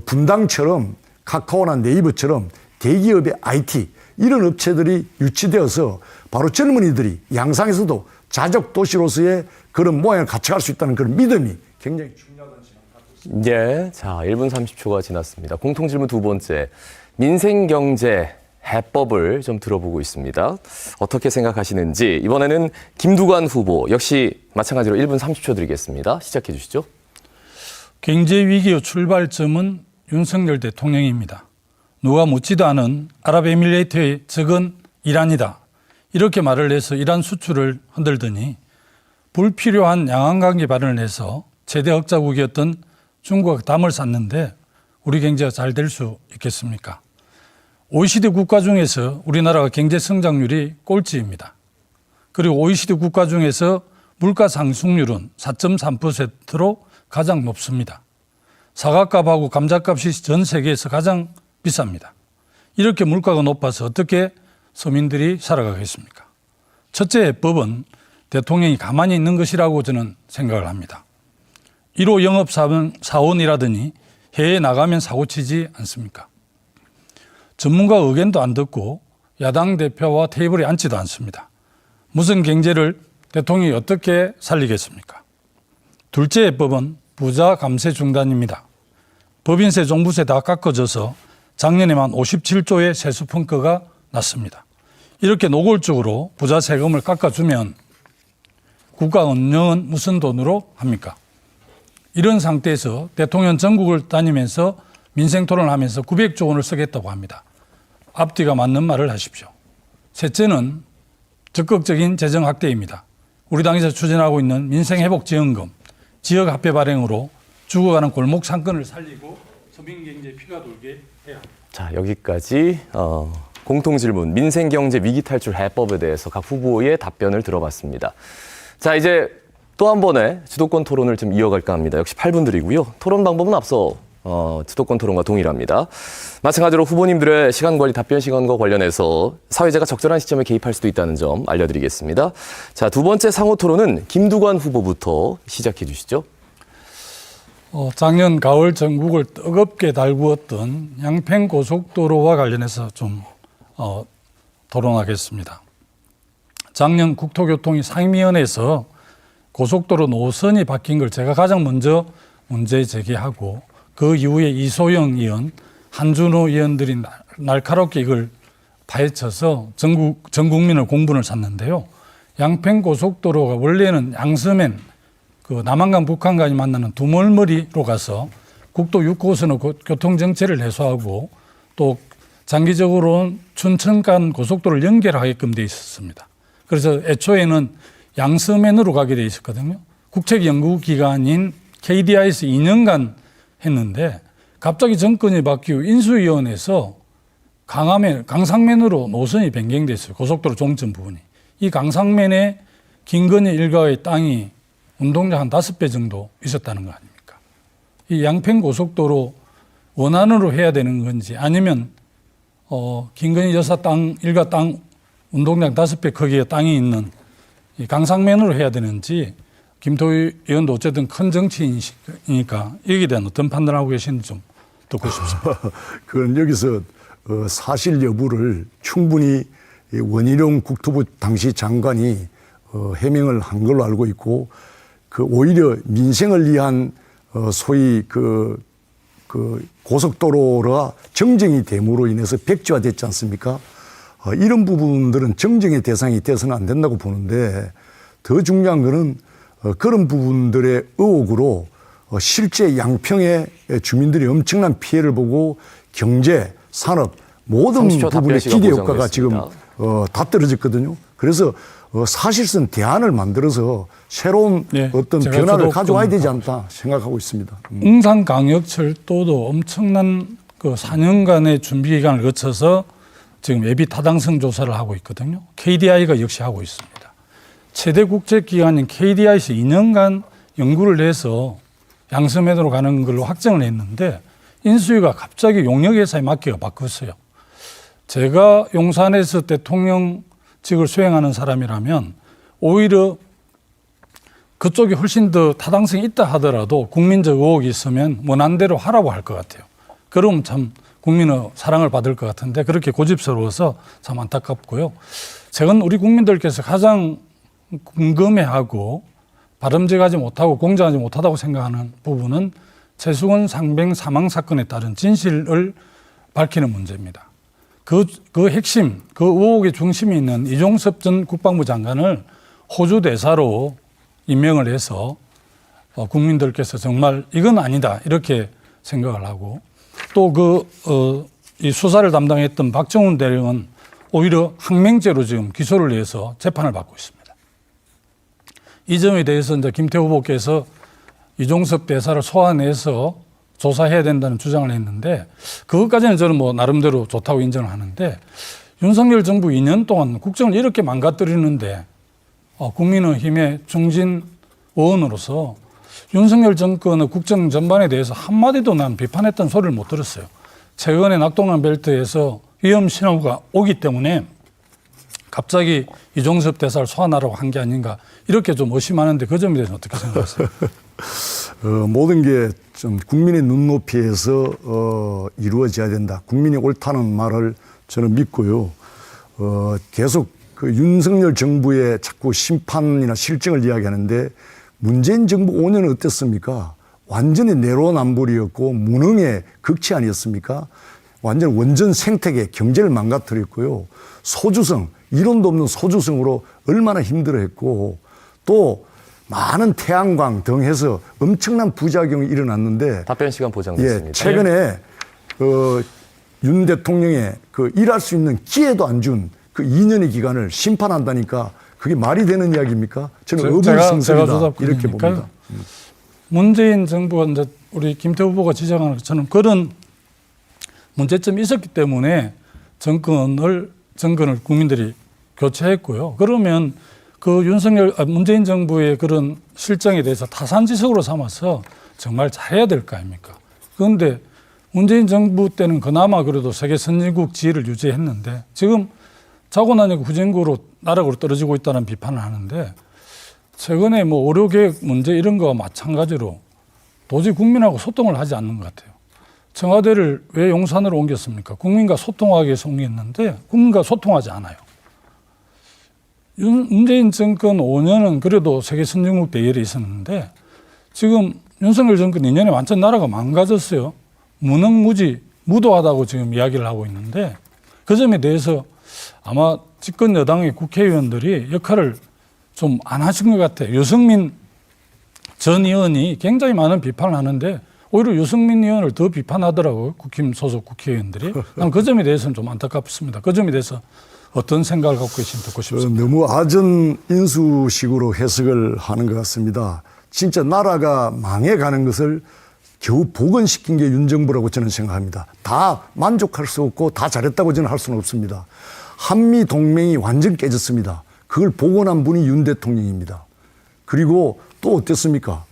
분당처럼 카카오나 네이버처럼 대기업의 IT 이런 업체들이 유치되어서 바로 젊은이들이 양산에서도 자족 도시로서의 그런 모양을 갖춰갈 수 있다는 그런 믿음이 굉장히 중요하다는 생각을 갖고 있습니다. 예, 자, 1분 30초가 지났습니다. 공통질문 두 번째, 민생경제 해법을 좀 들어보고 있습니다. 어떻게 생각하시는지 이번에는 김두관 후보 역시 마찬가지로 1분 30초 드리겠습니다. 시작해 주시죠. 경제위기의 출발점은 윤석열 대통령입니다. 누가 묻지도 않은 아랍에미레이트의 적은 이란이다. 이렇게 말을 해서 이란 수출을 흔들더니 불필요한 양안관계 발언을 해서 최대 억자국이었던 중국과 담을 쌌는데 우리 경제가 잘 될 수 있겠습니까? OECD 국가 중에서 우리나라가 경제 성장률이 꼴찌입니다. 그리고 OECD 국가 중에서 물가 상승률은 4.3%로 가장 높습니다. 사과값하고 감자값이 전 세계에서 가장 비쌉니다. 이렇게 물가가 높아서 어떻게 서민들이 살아가겠습니까? 첫째 해법은 대통령이 가만히 있는 것이라고 저는 생각을 합니다. 1호 영업사원이라더니 해외에 나가면 사고치지 않습니까? 전문가 의견도 안 듣고 야당 대표와 테이블에 앉지도 않습니다. 무슨 경제를 대통령이 어떻게 살리겠습니까? 둘째 해법은 부자 감세 중단입니다. 법인세, 종부세 다 깎아져서 작년에만 57조의 세수 평가가 났습니다. 이렇게 노골적으로 부자 세금을 깎아주면 국가 운영은 무슨 돈으로 합니까? 이런 상태에서 대통령 전국을 다니면서 민생 토론을 하면서 900조 원을 쓰겠다고 합니다. 앞뒤가 맞는 말을 하십시오. 셋째는 적극적인 재정 확대입니다. 우리 당에서 추진하고 있는 민생회복지원금, 지역화폐 발행으로 죽어가는 골목 상권을 살리고 서민경제에 피가 돌게 해야 합니다. 자, 여기까지 공통질문 민생경제 위기탈출 해법에 대해서 각 후보의 답변을 들어봤습니다. 자, 이제 또 한 번의 주도권 토론을 좀 이어갈까 합니다. 역시 8분 드리고요. 토론 방법은 앞서 주도권 토론과 동일합니다. 마찬가지로 후보님들의 시간 관리, 답변 시간과 관련해서 사회자가 적절한 시점에 개입할 수도 있다는 점 알려드리겠습니다. 자, 두 번째 상호 토론은 김두관 후보부터 시작해 주시죠. 작년 가을 전국을 뜨겁게 달구었던 양평고속도로와 관련해서 좀 토론하겠습니다. 작년 국토교통위 상임위원회에서 고속도로 노선이 바뀐 걸 제가 가장 먼저 문제 제기하고 그 이후에 이소영 의원, 한준호 의원들이 날카롭게 이걸 파헤쳐서 전 국민을 공분을 샀는데요. 양평 고속도로가 원래는 양서면 그 남한강 북한강이 만나는 두물머리로 가서 국도 6호선의 교통 정체를 해소하고 또 장기적으로는 춘천간 고속도로를 연결하게끔 돼 있었습니다. 그래서 애초에는 양서면으로 가게 돼 있었거든요. 국책연구기관인 KDI에서 2년간 했는데 갑자기 정권이 바뀌고 인수위원회에서 강상면으로 노선이 변경됐어요. 고속도로 종점 부분이. 이 강상면에 김건희 일가의 땅이 운동장 한 5배 정도 있었다는 거 아닙니까? 이 양평 고속도로 원안으로 해야 되는 건지 아니면 김건희 여사 땅, 일가 땅 운동장 5배 크기의 땅이 있는 이 강상면으로 해야 되는지 김토희 의원도 어쨌든 큰 정치인이니까 여기에 대한 어떤 판단을 하고 계신지 좀 듣고 싶습니다. 그건 여기서 사실 여부를 충분히 원희룡 국토부 당시 장관이 해명을 한 걸로 알고 있고 그 오히려 민생을 위한 소위 그 고속도로가 정정이 됨으로 인해서 백지화됐지 않습니까? 이런 부분들은 정정의 대상이 돼서는 안 된다고 보는데 더 중요한 거는 그런 부분들의 의혹으로 실제 양평의 주민들이 엄청난 피해를 보고 경제, 산업 모든 30초 부분의 답변 시간 기대 효과가 지금 보장됐습니다. 다 떨어졌거든요. 그래서 사실상 대안을 만들어서 새로운 어떤 제가 변화를 저도 가져와야 되지 않다 생각하고 있습니다. 웅산광역철도도 엄청난 그 4년간의 준비 기간을 거쳐서 지금 예비 타당성 조사를 하고 있거든요. KDI가 역시 하고 있습니다. 최대 국제기관인 KDI에서 2년간 연구를 해서 양서면으로 가는 걸로 확정을 했는데 인수위가 갑자기 용역회사에 맡겨 바꿨어요. 제가 용산에서 대통령직을 수행하는 사람이라면 오히려 그쪽이 훨씬 더 타당성이 있다 하더라도 국민적 의혹이 있으면 원한대로 하라고 할 것 같아요. 그럼 참 국민의 사랑을 받을 것 같은데 그렇게 고집스러워서 참 안타깝고요. 최근 우리 국민들께서 가장 궁금해하고 바람직하지 못하고 공정하지 못하다고 생각하는 부분은 최수건 상병 사망 사건에 따른 진실을 밝히는 문제입니다. 그 핵심, 그 의혹의 중심에 있는 이종섭 전 국방부 장관을 호주 대사로 임명을 해서 국민들께서 정말 이건 아니다 이렇게 생각을 하고 또 이 수사를 담당했던 박정훈 대령은 오히려 항명죄로 지금 기소를 해서 재판을 받고 있습니다. 이 점에 대해서 이제 김태우 후보께서 이종섭 대사를 소환해서 조사해야 된다는 주장을 했는데 그것까지는 저는 뭐 나름대로 좋다고 인정을 하는데 윤석열 정부 2년 동안 국정을 이렇게 망가뜨리는데 국민의힘의 중진 의원으로서 윤석열 정권의 국정 전반에 대해서 한마디도 난 비판했던 소리를 못 들었어요. 최근에 낙동강 벨트에서 위험 신호가 오기 때문에 갑자기 이종섭 대사를 소환하라고 한 게 아닌가 이렇게 좀 의심하는데 그 점에 대해서 어떻게 생각하세요? 모든 게 좀 국민의 눈높이에서 이루어져야 된다. 국민이 옳다는 말을 저는 믿고요. 계속 그 윤석열 정부의 자꾸 심판이나 실정을 이야기하는데 문재인 정부 5년은 어땠습니까? 완전히 내로남불이었고 무능의 극치 아니었습니까? 완전 원전 생태계 경제를 망가뜨렸고요. 소주성, 이론도 없는 소주성으로 얼마나 힘들어했고 또 많은 태양광 등 해서 엄청난 부작용이 일어났는데 답변 시간 보장됐습니다. 예, 최근에 윤 대통령의 그 일할 수 있는 기회도 안 준 그 2년의 기간을 심판한다니까 그게 말이 되는 이야기입니까? 저는 의문심선이다 이렇게 봅니다. 문재인 정부가 이제 우리 김태우 후보가 지적하는 것처럼 그런 문제점이 있었기 때문에 정권을 국민들이 교체했고요. 그러면 그 문재인 정부의 그런 실정에 대해서 타산지석으로 삼아서 정말 잘해야 될 거 아닙니까? 그런데 문재인 정부 때는 그나마 그래도 세계 선진국 지위를 유지했는데 지금 자고 나니까 후진국으로 나락으로 떨어지고 있다는 비판을 하는데 최근에 뭐 의료계획 문제 이런 거와 마찬가지로 도저히 국민하고 소통을 하지 않는 것 같아요. 청와대를 왜 용산으로 옮겼습니까? 국민과 소통하기 위해서 옮겼는데 국민과 소통하지 않아요. 문재인 정권 5년은 그래도 세계 선진국 대열에 있었는데 지금 윤석열 정권 2년에 완전 나라가 망가졌어요. 무능무지 무도하다고 지금 이야기를 하고 있는데 그 점에 대해서 아마 집권 여당의 국회의원들이 역할을 좀 안 하신 것 같아요. 유승민 전 의원이 굉장히 많은 비판을 하는데 오히려 유승민 의원을 더 비판하더라고요. 국힘 소속 국회의원들이. 난 그 점에 대해서는 좀 안타깝습니다. 그 점에 대해서 어떤 생각을 갖고 계신지 듣고 싶습니다. 너무 아전 인수식으로 해석을 하는 것 같습니다. 진짜 나라가 망해가는 것을 겨우 복원시킨 게 윤 정부라고 저는 생각합니다. 다 만족할 수 없고 다 잘했다고 저는 할 수는 없습니다. 한미 동맹이 완전 깨졌습니다. 그걸 복원한 분이 윤 대통령입니다. 그리고 또 어땠습니까?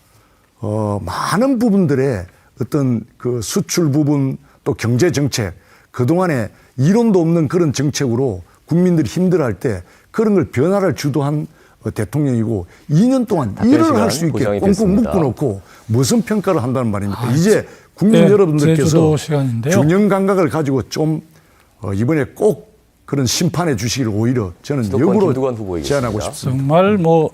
많은 부분들의 어떤 그 수출 부분 또 경제 정책 그동안에 이론도 없는 그런 정책으로 국민들이 힘들어할 때 그런 걸 변화를 주도한 대통령이고 2년 동안 일을 할 수 있게 꽁꽁 묶어놓고 무슨 평가를 한다는 말입니까? 이제 국민 여러분들께서 균형 감각을 가지고 좀 이번에 꼭 그런 심판해 주시기를 오히려 저는 역으로 제안하고 싶습니다. 정말 뭐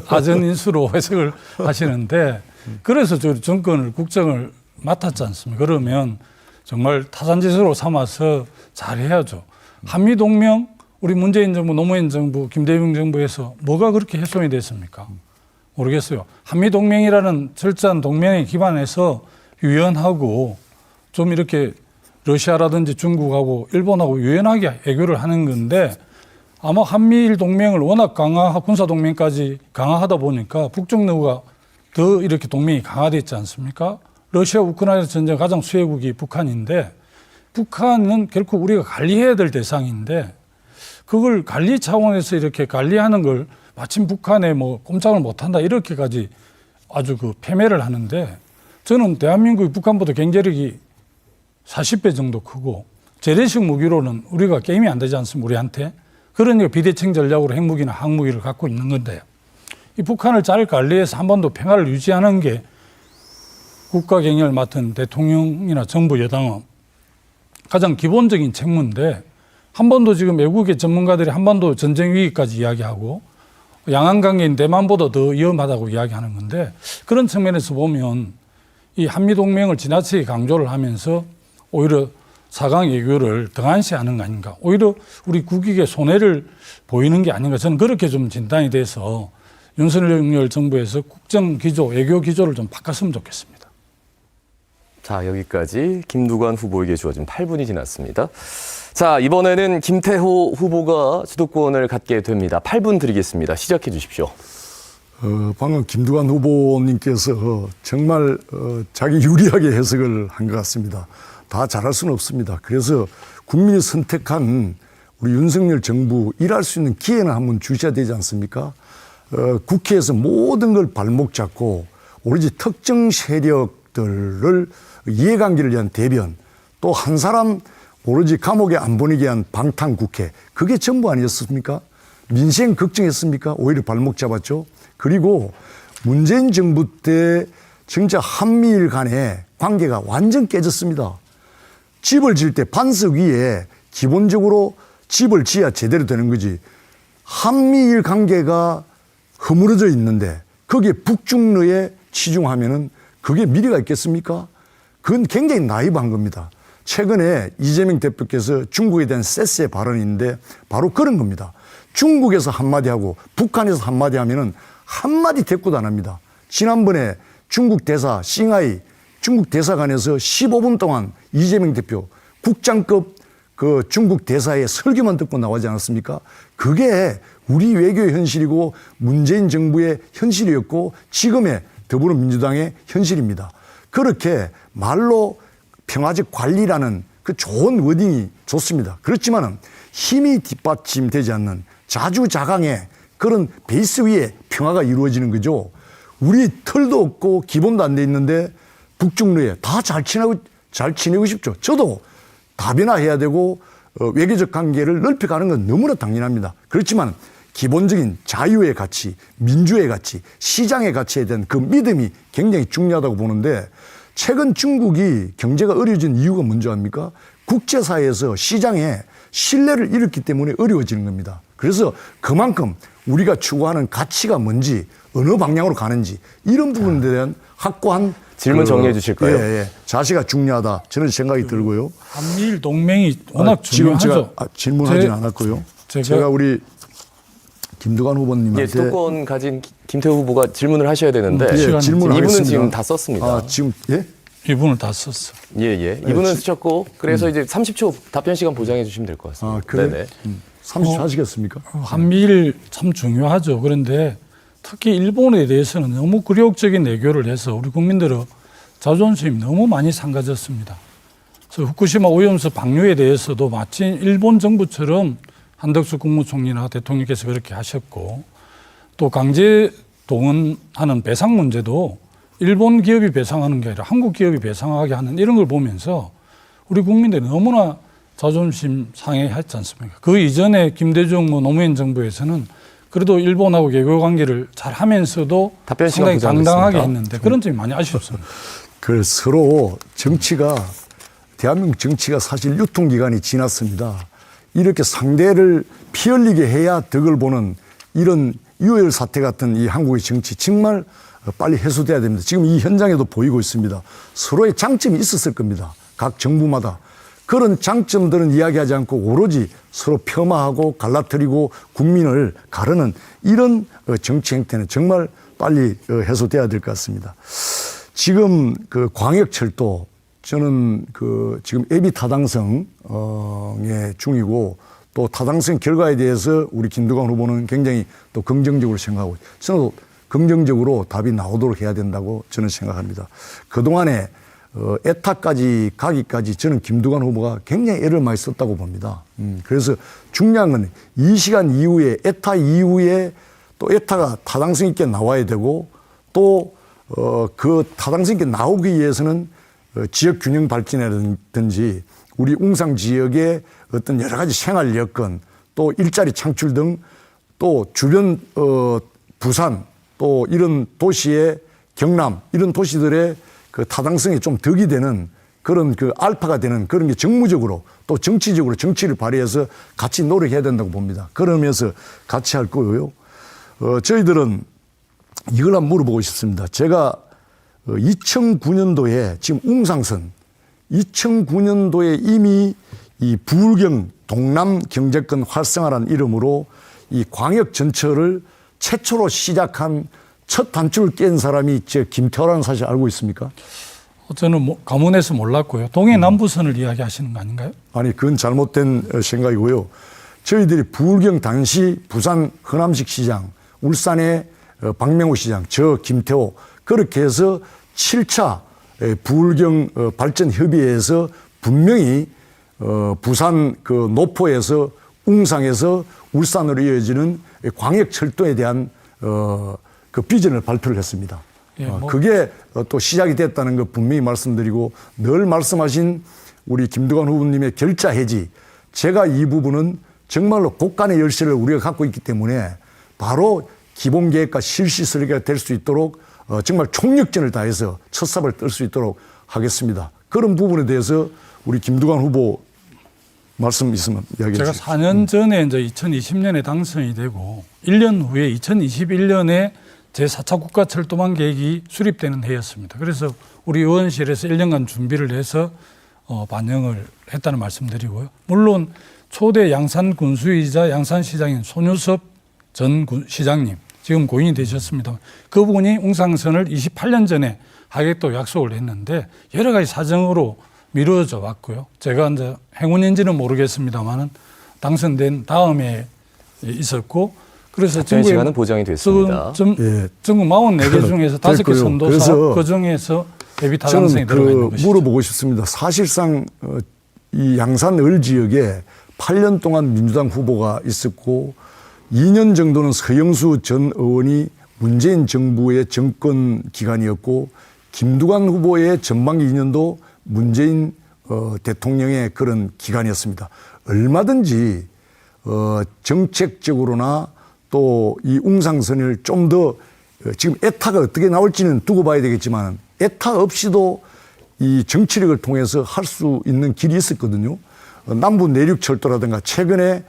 아전인수로 해석을 하시는데 그래서 저 정권을 국정을 맡았지 않습니까? 그러면 정말 타산지수로 삼아서 잘해야죠. 한미동맹 우리 문재인 정부, 노무현 정부, 김대중 정부에서 뭐가 그렇게 훼손이 됐습니까? 모르겠어요. 한미동맹이라는 철저한 동맹에 기반해서 유연하고 좀 이렇게 러시아라든지 중국하고 일본하고 유연하게 애교를 하는 건데 아마 한미일 동맹을 워낙 군사동맹까지 강화하다 보니까 북중러가 더 이렇게 동맹이 강화됐지 않습니까? 러시아 우크라이나 전쟁 가장 수혜국이 북한인데 북한은 결코 우리가 관리해야 될 대상인데 그걸 관리 차원에서 이렇게 관리하는 걸 마침 북한에 뭐 꼼짝을 못한다 이렇게까지 아주 그 패매를 하는데 저는 대한민국이 북한보다 경제력이 40배 정도 크고 재래식 무기로는 우리가 게임이 안 되지 않습니까? 우리한테. 그러니까 비대칭 전략으로 핵무기나 항무기를 갖고 있는 건데 이 북한을 잘 관리해서 한 번도 평화를 유지하는 게 국가 경영을 맡은 대통령이나 정부 여당은 가장 기본적인 책무인데 한 번도 지금 외국의 전문가들이 한 번도 전쟁 위기까지 이야기하고 양안 관계인 대만보다 더 위험하다고 이야기하는 건데 그런 측면에서 보면 이 한미동맹을 지나치게 강조를 하면서 오히려 4강 외교를 등한시하는 거 아닌가. 오히려 우리 국익에 손해를 보이는 게 아닌가. 저는 그렇게 좀 진단이 돼서 윤석열 정부에서 국정 기조, 외교 기조를 좀 바꿨으면 좋겠습니다. 자, 여기까지 김두관 후보에게 주어진 8분이 지났습니다. 자, 이번에는 김태호 후보가 주도권을 갖게 됩니다. 8분 드리겠습니다. 시작해 주십시오. 방금 김두관 후보님께서 정말 자기 유리하게 해석을 한 것 같습니다. 다 잘할 수는 없습니다. 그래서 국민이 선택한 우리 윤석열 정부 일할 수 있는 기회는 한번 주셔야 되지 않습니까? 국회에서 모든 걸 발목 잡고 오로지 특정 세력들을 이해관계를 위한 대변 또 한 사람 오로지 감옥에 안 보내게 위한 방탄국회 그게 전부 아니었습니까? 민생 걱정했습니까? 오히려 발목 잡았죠. 그리고 문재인 정부 때 진짜 한미일 간의 관계가 완전 깨졌습니다. 집을 지을 때 반석 위에 기본적으로 집을 지어야 제대로 되는 거지. 한미일 관계가 허물어져 있는데 거기에 북중러에 치중하면은 그게 미래가 있겠습니까? 그건 굉장히 나이브한 겁니다. 최근에 이재명 대표께서 중국에 대한 쎄쎄 발언이 있는데 바로 그런 겁니다. 중국에서 한마디 하고 북한에서 한마디 하면은 한마디 대꾸도 안 합니다. 지난번에 중국 대사 싱하이 중국 대사관에서 15분 동안 이재명 대표 국장급 그 중국 대사의 설교만 듣고 나오지 않았습니까? 그게 우리 외교의 현실이고 문재인 정부의 현실이었고 지금의 더불어민주당의 현실입니다. 그렇게 말로 평화적 관리라는 그 좋은 워딩이 좋습니다. 그렇지만은 힘이 뒷받침되지 않는 자주자강의 그런 베이스 위에 평화가 이루어지는 거죠. 우리 털도 없고 기본도 안 돼 있는데 북중러에 다 잘 지내고 싶죠. 저도 다변화해야 되고 외교적 관계를 넓혀가는 건 너무나 당연합니다. 그렇지만 기본적인 자유의 가치, 민주의 가치, 시장의 가치에 대한 그 믿음이 굉장히 중요하다고 보는데 최근 중국이 경제가 어려워진 이유가 뭔지 압니까? 국제사회에서 시장에 신뢰를 잃었기 때문에 어려워지는 겁니다. 그래서 그만큼 우리가 추구하는 가치가 뭔지 어느 방향으로 가는지 이런 부분에 대한 확고한 질문 정리해 주실까요? 예. 자세가 중요하다. 저는 생각이 들고요. 한미일 동맹이 워낙 지금 중요하죠. 제가 질문하진 않았고요. 제가 우리 김두관 후보님한테 예, 수도권 가진 김태우 후보가 질문을 하셔야 되는데 예, 질문을 이분은 하겠습니다. 지금 다 썼습니다. 지금 예? 이분을 다 썼어. 예. 이분은 쓰셨고 그래서 이제 30초 답변 시간 보장해 주시면 될 것 같습니다. 그래? 네네. 30초 하시겠습니까? 한미일 참 중요하죠. 그런데 특히 일본에 대해서는 너무 굴욕적인 내교를 해서 우리 국민들의 자존심이 너무 많이 상가졌습니다. 그래서 후쿠시마 오염수 방류에 대해서도 마치 일본 정부처럼 한덕수 국무총리나 대통령께서 그렇게 하셨고 또 강제 동원하는 배상 문제도 일본 기업이 배상하는 게 아니라 한국 기업이 배상하게 하는 이런 걸 보면서 우리 국민들이 너무나 자존심 상해했지 않습니까? 그 이전에 김대중 노무현 정부에서는 그래도 일본하고 외교 관계를 잘 하면서도 답변 시간 상당히 당당하게 부족하겠습니다. 했는데 그런 점이 많이 아쉽습니다. 그 서로 정치가 대한민국 정치가 사실 유통기간이 지났습니다. 이렇게 상대를 피 흘리게 해야 덕을 보는 이런 유혈 사태 같은 이 한국의 정치 정말 빨리 해소돼야 됩니다. 지금 이 현장에도 보이고 있습니다. 서로의 장점이 있었을 겁니다. 각 정부마다. 그런 장점들은 이야기하지 않고 오로지 서로 폄하하고 갈라뜨리고 국민을 가르는 이런 정치 행태는 정말 빨리 해소돼야 될 것 같습니다. 지금 그 광역철도 저는 그 지금 예비 타당성의 중이고 또 타당성 결과에 대해서 우리 김두관 후보는 굉장히 또 긍정적으로 생각하고 저는 긍정적으로 답이 나오도록 해야 된다고 저는 생각합니다. 그동안에 에타까지 가기까지 저는 김두관 후보가 굉장히 애를 많이 썼다고 봅니다. 그래서 중요한 건 이 시간 이후에 에타 이후에 또 에타가 타당성 있게 나와야 되고 또 그 타당성 있게 나오기 위해서는 지역 균형 발전이라든지 우리 웅상 지역의 어떤 여러 가지 생활 여건 또 일자리 창출 등 또 주변 부산 또 이런 도시의 경남 이런 도시들의 그 타당성이 좀 덕이 되는 그런 그 알파가 되는 그런 게 정무적으로 또 정치적으로 정치를 발휘해서 같이 노력해야 된다고 봅니다. 그러면서 같이 할 거고요. 저희들은 이걸 한번 물어보고 싶습니다. 제가 2009년도에 지금 웅상선 2009년도에 이미 이 부울경 동남 경제권 활성화라는 이름으로 이 광역 전철을 최초로 시작한 첫 단추를 깬 사람이 제 김태호라는 사실 알고 있습니까? 저는 가문에서 몰랐고요. 동해 남부선을 이야기하시는 거 아닌가요? 아니 그건 잘못된 생각이고요. 저희들이 부울경 당시 부산 허남식 시장, 울산의 박명호 시장, 저 김태호 그렇게 해서 7차 부울경 발전 협의회에서 분명히 부산 그 노포에서 웅상에서 울산으로 이어지는 광역 철도에 대한 그 비전을 발표를 했습니다. 예, 그게 또 시작이 됐다는 거 분명히 말씀드리고 늘 말씀하신 우리 김두관 후보님의 결자 해지 제가 이 부분은 정말로 곳간의 열쇠를 우리가 갖고 있기 때문에 바로 기본 계획과 실시 설계가 될 수 있도록 정말 총력전을 다해서 첫 삽을 뜰 수 있도록 하겠습니다. 그런 부분에 대해서 우리 김두관 후보 말씀 있으면 이야기해 주시죠. 제가 4년 전에 이제 2020년에 당선이 되고 1년 후에 2021년에 제4차 국가철도망 계획이 수립되는 해였습니다. 그래서 우리 의원실에서 1년간 준비를 해서 반영을 했다는 말씀드리고요. 물론 초대 양산 군수이자 양산시장인 손유섭 전 시장님 지금 고인이 되셨습니다. 그분이 웅상선을 28년 전에 하겠다고 약속을 했는데 여러 가지 사정으로 미뤄져 왔고요. 제가 이제 행운인지는 모르겠습니다만은 당선된 다음에 있었고 그래서 답변 시간은 보장이 됐습니다. 전국 44개 중에서 5개 됐고요. 선도사 그래서 그중에서 예비 저는 타당성이 들어가 있는 것이죠. 물어보고 싶습니다. 사실상 이 양산 을 지역에 8년 동안 민주당 후보가 있었고 2년 정도는 서영수 전 의원이 문재인 정부의 정권 기간이었고 김두관 후보의 전반기 2년도 문재인 대통령의 그런 기간이었습니다. 얼마든지 정책적으로나 또 이 웅상선을 좀 더 지금 에타가 어떻게 나올지는 두고 봐야 되겠지만 에타 없이도 이 정치력을 통해서 할 수 있는 길이 있었거든요. 남부 내륙철도라든가 최근에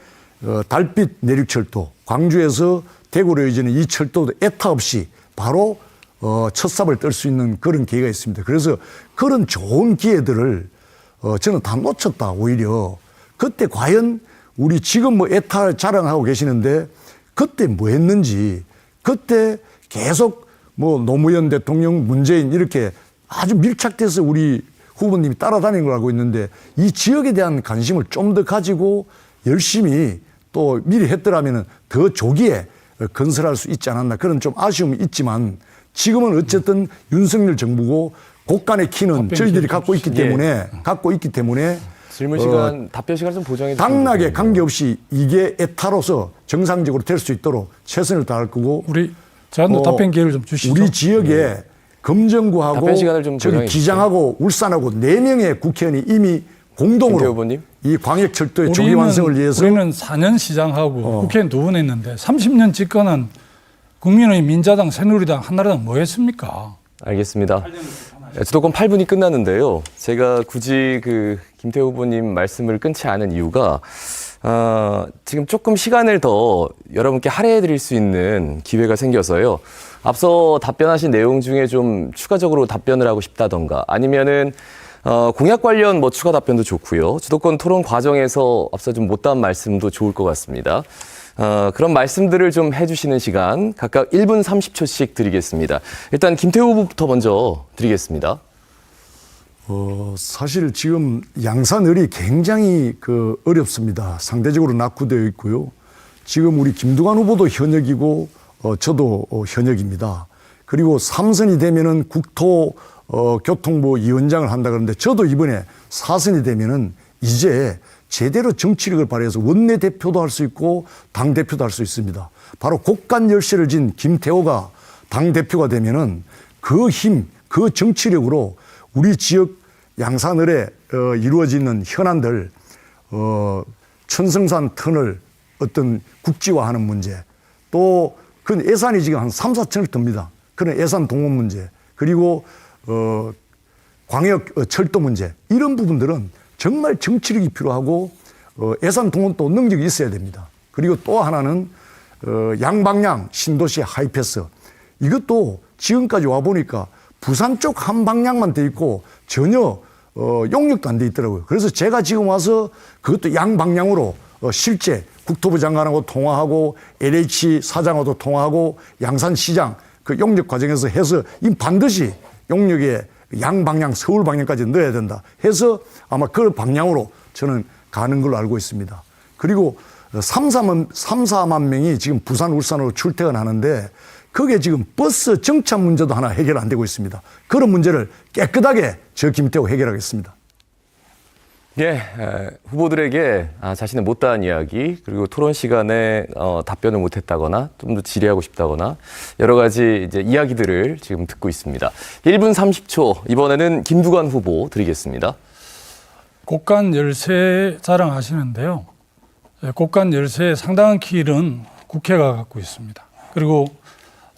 달빛 내륙철도, 광주에서 대구로 이어지는 이 철도도 애타 없이 바로 첫 삽을 뜰 수 있는 그런 기회가 있습니다. 그래서 그런 좋은 기회들을 저는 다 놓쳤다, 오히려. 그때 과연 우리 지금 뭐 애타 자랑하고 계시는데 그때 뭐 했는지, 그때 계속 뭐 노무현 대통령, 문재인 이렇게 아주 밀착돼서 우리 후보님이 따라다니는 걸 알고 있는데 이 지역에 대한 관심을 좀 더 가지고 열심히 또 미리 했더라면 더 조기에 건설할 수 있지 않았나, 그런 좀 아쉬움이 있지만 지금은 어쨌든 윤석열 정부고 곳간의 키는 저희들이 갖고 있기 때문에 질문 시간, 답변 시간 좀 보장해 주시면 당락에 좋겠네요. 관계없이 이게 애타로서 정상적으로 될 수 있도록 최선을 다할 거고, 우리 제안도 답변 기회를 좀 주시죠. 우리 지역에 금정구하고 답변 시간을 좀 저기 보장해 기장하고 울산하고 4명의 국회의원이 이미 김태호 공동으로 후보님. 이 광역철도의 조기 완성을 위해서 우리는 4년 시장하고 국회의원 2분 했는데 30년 집권한 국민의힘, 민자당, 새누리당, 한나라당 뭐 했습니까? 알겠습니다. 주도권 8분이 끝났는데요. 제가 굳이 그 김태호 후보님 말씀을 끊지 않은 이유가 지금 조금 시간을 더 여러분께 할애해 드릴 수 있는 기회가 생겨서요. 앞서 답변하신 내용 중에 좀 추가적으로 답변을 하고 싶다던가 아니면은 공약 관련 뭐 추가 답변도 좋고요. 주도권 토론 과정에서 앞서 좀 못다한 말씀도 좋을 것 같습니다. 그런 말씀들을 좀 해주시는 시간 각각 1분 30초씩 드리겠습니다. 일단 김태호 후보부터 먼저 드리겠습니다. 사실 지금 양산을이 굉장히 어렵습니다. 상대적으로 낙후되어 있고요. 지금 우리 김두관 후보도 현역이고 저도 현역입니다. 그리고 3선이 되면은 국토교통부 위원장을 한다 그러는데 저도 이번에 4선이 되면은 이제 제대로 정치력을 발휘해서 원내대표도 할 수 있고 당대표도 할 수 있습니다. 바로 곳간 열쇠를 진 김태호가 당대표가 되면은 그 힘, 그 정치력으로 우리 지역 양산을에 이루어지는 현안들, 천성산 터널 어떤 국지화하는 문제, 또 그 예산이 지금 한 3, 4천억 듭니다. 그런 예산 동원 문제, 그리고 광역 철도 문제, 이런 부분들은 정말 정치력이 필요하고 예산 동원 또 능력이 있어야 됩니다. 그리고 또 하나는 양방향 신도시 하이패스, 이것도 지금까지 와 보니까 부산 쪽 한 방향만 돼 있고 전혀 용역도 안 돼 있더라고요. 그래서 제가 지금 와서 그것도 양방향으로 실제 국토부 장관하고 통화하고 LH 사장하고도 통화하고 양산시장 그 용역 과정에서 해서 이 반드시 용역에 양방향 서울 방향까지 넣어야 된다 해서 아마 그 방향으로 저는 가는 걸로 알고 있습니다. 그리고 4만 명이 지금 부산 울산으로 출퇴근하는데 그게 지금 버스 정차 문제도 하나 해결 안 되고 있습니다. 그런 문제를 깨끗하게 저 김태호 해결하겠습니다. 예, 후보들에게 자신의 못다한 이야기 그리고 토론 시간에 답변을 못했다거나 좀 더 질의하고 싶다거나 여러 가지 이제 이야기들을 지금 듣고 있습니다. 1분 30초 이번에는 김두관 후보 드리겠습니다. 곳간 열쇠 자랑하시는데요. 곳간 열쇠의 상당한 키는 국회가 갖고 있습니다. 그리고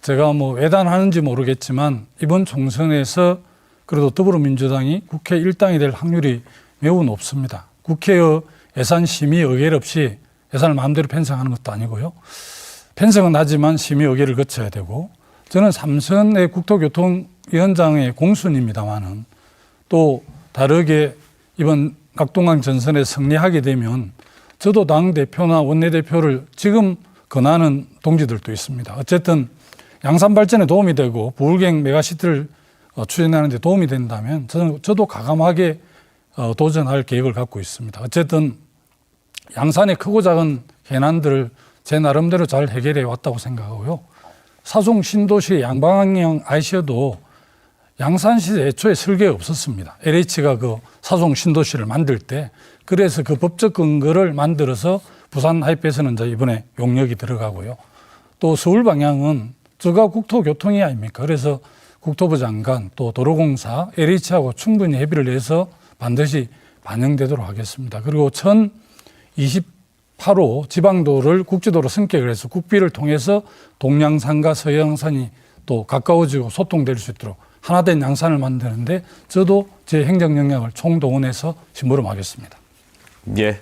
제가 뭐 외단하는지 모르겠지만 이번 총선에서 그래도 더불어민주당이 국회 일당이 될 확률이 매우 높습니다. 국회의 예산 심의 의결 없이 예산을 마음대로 편성하는 것도 아니고요. 편성은 하지만 심의 의결을 거쳐야 되고, 저는 3선의 국토교통위원장의 공순입니다만은 또 다르게 이번 낙동강 전선에 승리하게 되면 저도 당대표나 원내대표를 지금 권하는 동지들도 있습니다. 어쨌든 양산 발전에 도움이 되고 부울경 메가시티를 추진하는 데 도움이 된다면 저도 가감하게 도전할 계획을 갖고 있습니다. 어쨌든 양산의 크고 작은 해난들을 제 나름대로 잘 해결해 왔다고 생각하고요. 사송 신도시 양방향 IC도 양산시 애초에 설계가 없었습니다. LH가 그 사송 신도시를 만들 때 그래서 그 법적 근거를 만들어서 부산 하이패스는 이제 이번에 용역이 들어가고요. 또 서울 방향은 저가 국토교통이 아닙니까? 그래서 국토부 장관 또 도로공사 LH하고 충분히 협의를 해서 반드시 반영되도록 하겠습니다. 그리고 1028호 지방도를 국지도로 승격을 해서 국비를 통해서 동양산과 서해안산이 또 가까워지고 소통될 수 있도록 하나된 양산을 만드는데 저도 제 행정 역량을 총동원해서 심부름하겠습니다. 예.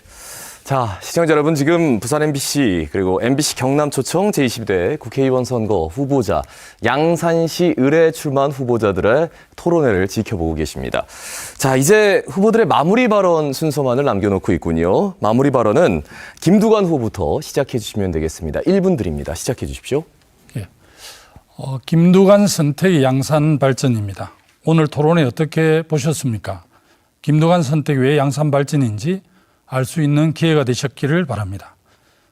자, 시청자 여러분, 지금 부산 MBC 그리고 MBC 경남 초청 제22대 국회의원 선거 후보자 양산시 을에 출마한 후보자들의 토론회를 지켜보고 계십니다. 자, 이제 후보들의 마무리 발언 순서만을 남겨놓고 있군요. 마무리 발언은 김두관 후보부터 시작해 주시면 되겠습니다. 1분 드립니다. 시작해 주십시오. 예. 김두관 선택의 양산 발전입니다. 오늘 토론회 어떻게 보셨습니까? 김두관 선택이 왜 양산 발전인지 알 수 있는 기회가 되셨기를 바랍니다.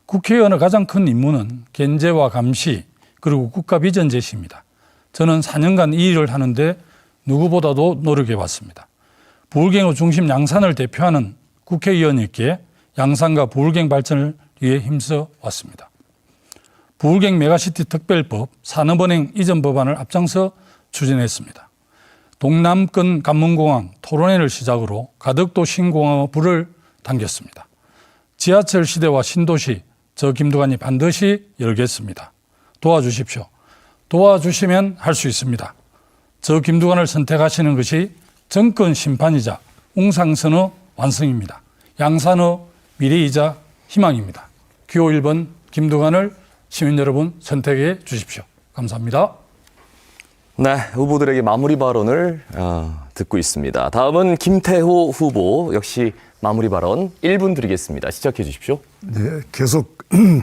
국회의원의 가장 큰 임무는 견제와 감시 그리고 국가 비전 제시입니다. 저는 4년간 이 일을 하는데 누구보다도 노력해왔습니다. 부울경의 중심 양산을 대표하는 국회의원님께 양산과 부울경 발전을 위해 힘써 왔습니다. 부울경 메가시티 특별법, 산업은행 이전 법안을 앞장서 추진했습니다. 동남권 관문공항 토론회를 시작으로 가덕도 신공항의 불을 당겼습니다. 지하철 시대와 신도시, 저 김두관이 반드시 열겠습니다. 도와주십시오. 도와주시면 할 수 있습니다. 저 김두관을 선택하시는 것이 정권 심판이자 웅상선의 완성입니다. 양산의 미래이자 희망입니다. 기호 1번 김두관을 시민 여러분 선택해 주십시오. 감사합니다. 네, 후보들에게 마무리 발언을 듣고 있습니다. 다음은 김태호 후보 역시 마무리 발언 1분 드리겠습니다. 시작해 주십시오. 네, 계속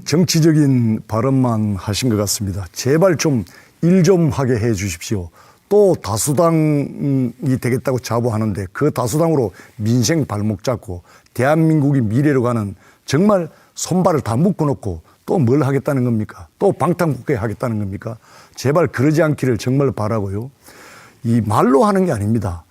정치적인 발언만 하신 것 같습니다. 제발 좀 일 좀 하게 해 주십시오. 또 다수당이 되겠다고 자부하는데 그 다수당으로 민생 발목 잡고 대한민국이 미래로 가는 정말 손발을 다 묶어놓고 또 뭘 하겠다는 겁니까? 또 방탄국회 하겠다는 겁니까? 제발 그러지 않기를 정말 바라고요. 이 말로 하는 게 아닙니다.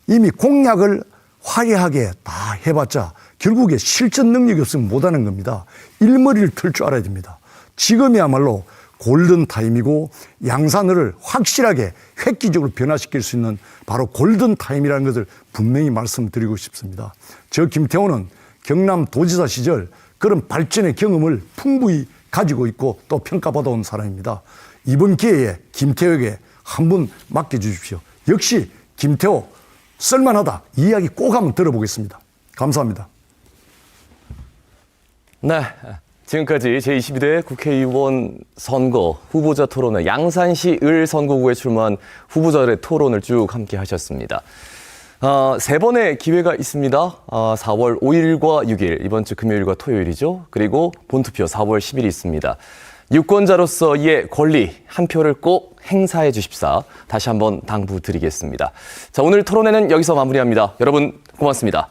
이미 공약을 화려하게 다 해봤자 결국에 실천 능력이 없으면 못하는 겁니다. 일머리를 틀 줄 알아야 됩니다. 지금이야말로 골든타임이고 양산을 확실하게 획기적으로 변화시킬 수 있는 바로 골든타임이라는 것을 분명히 말씀드리고 싶습니다. 저 김태호는 경남도지사 시절 그런 발전의 경험을 풍부히 가지고 있고 또 평가받아온 사람입니다. 이번 기회에 김태호에게 한 분 맡겨주십시오. 역시 김태호 쓸만하다. 이 이야기 꼭 한번 들어보겠습니다. 감사합니다. 네, 지금까지 제22대 국회의원 선거 후보자 토론회 양산시 을 선거구에 출마한 후보자들의 토론을 쭉 함께 하셨습니다. 세 번의 기회가 있습니다. 4월 5일과 6일, 이번 주 금요일과 토요일이죠. 그리고 본투표 4월 10일이 있습니다. 유권자로서의 권리 한 표를 꼭 행사해 주십사 다시 한번 당부드리겠습니다. 자, 오늘 토론회는 여기서 마무리합니다. 여러분 고맙습니다.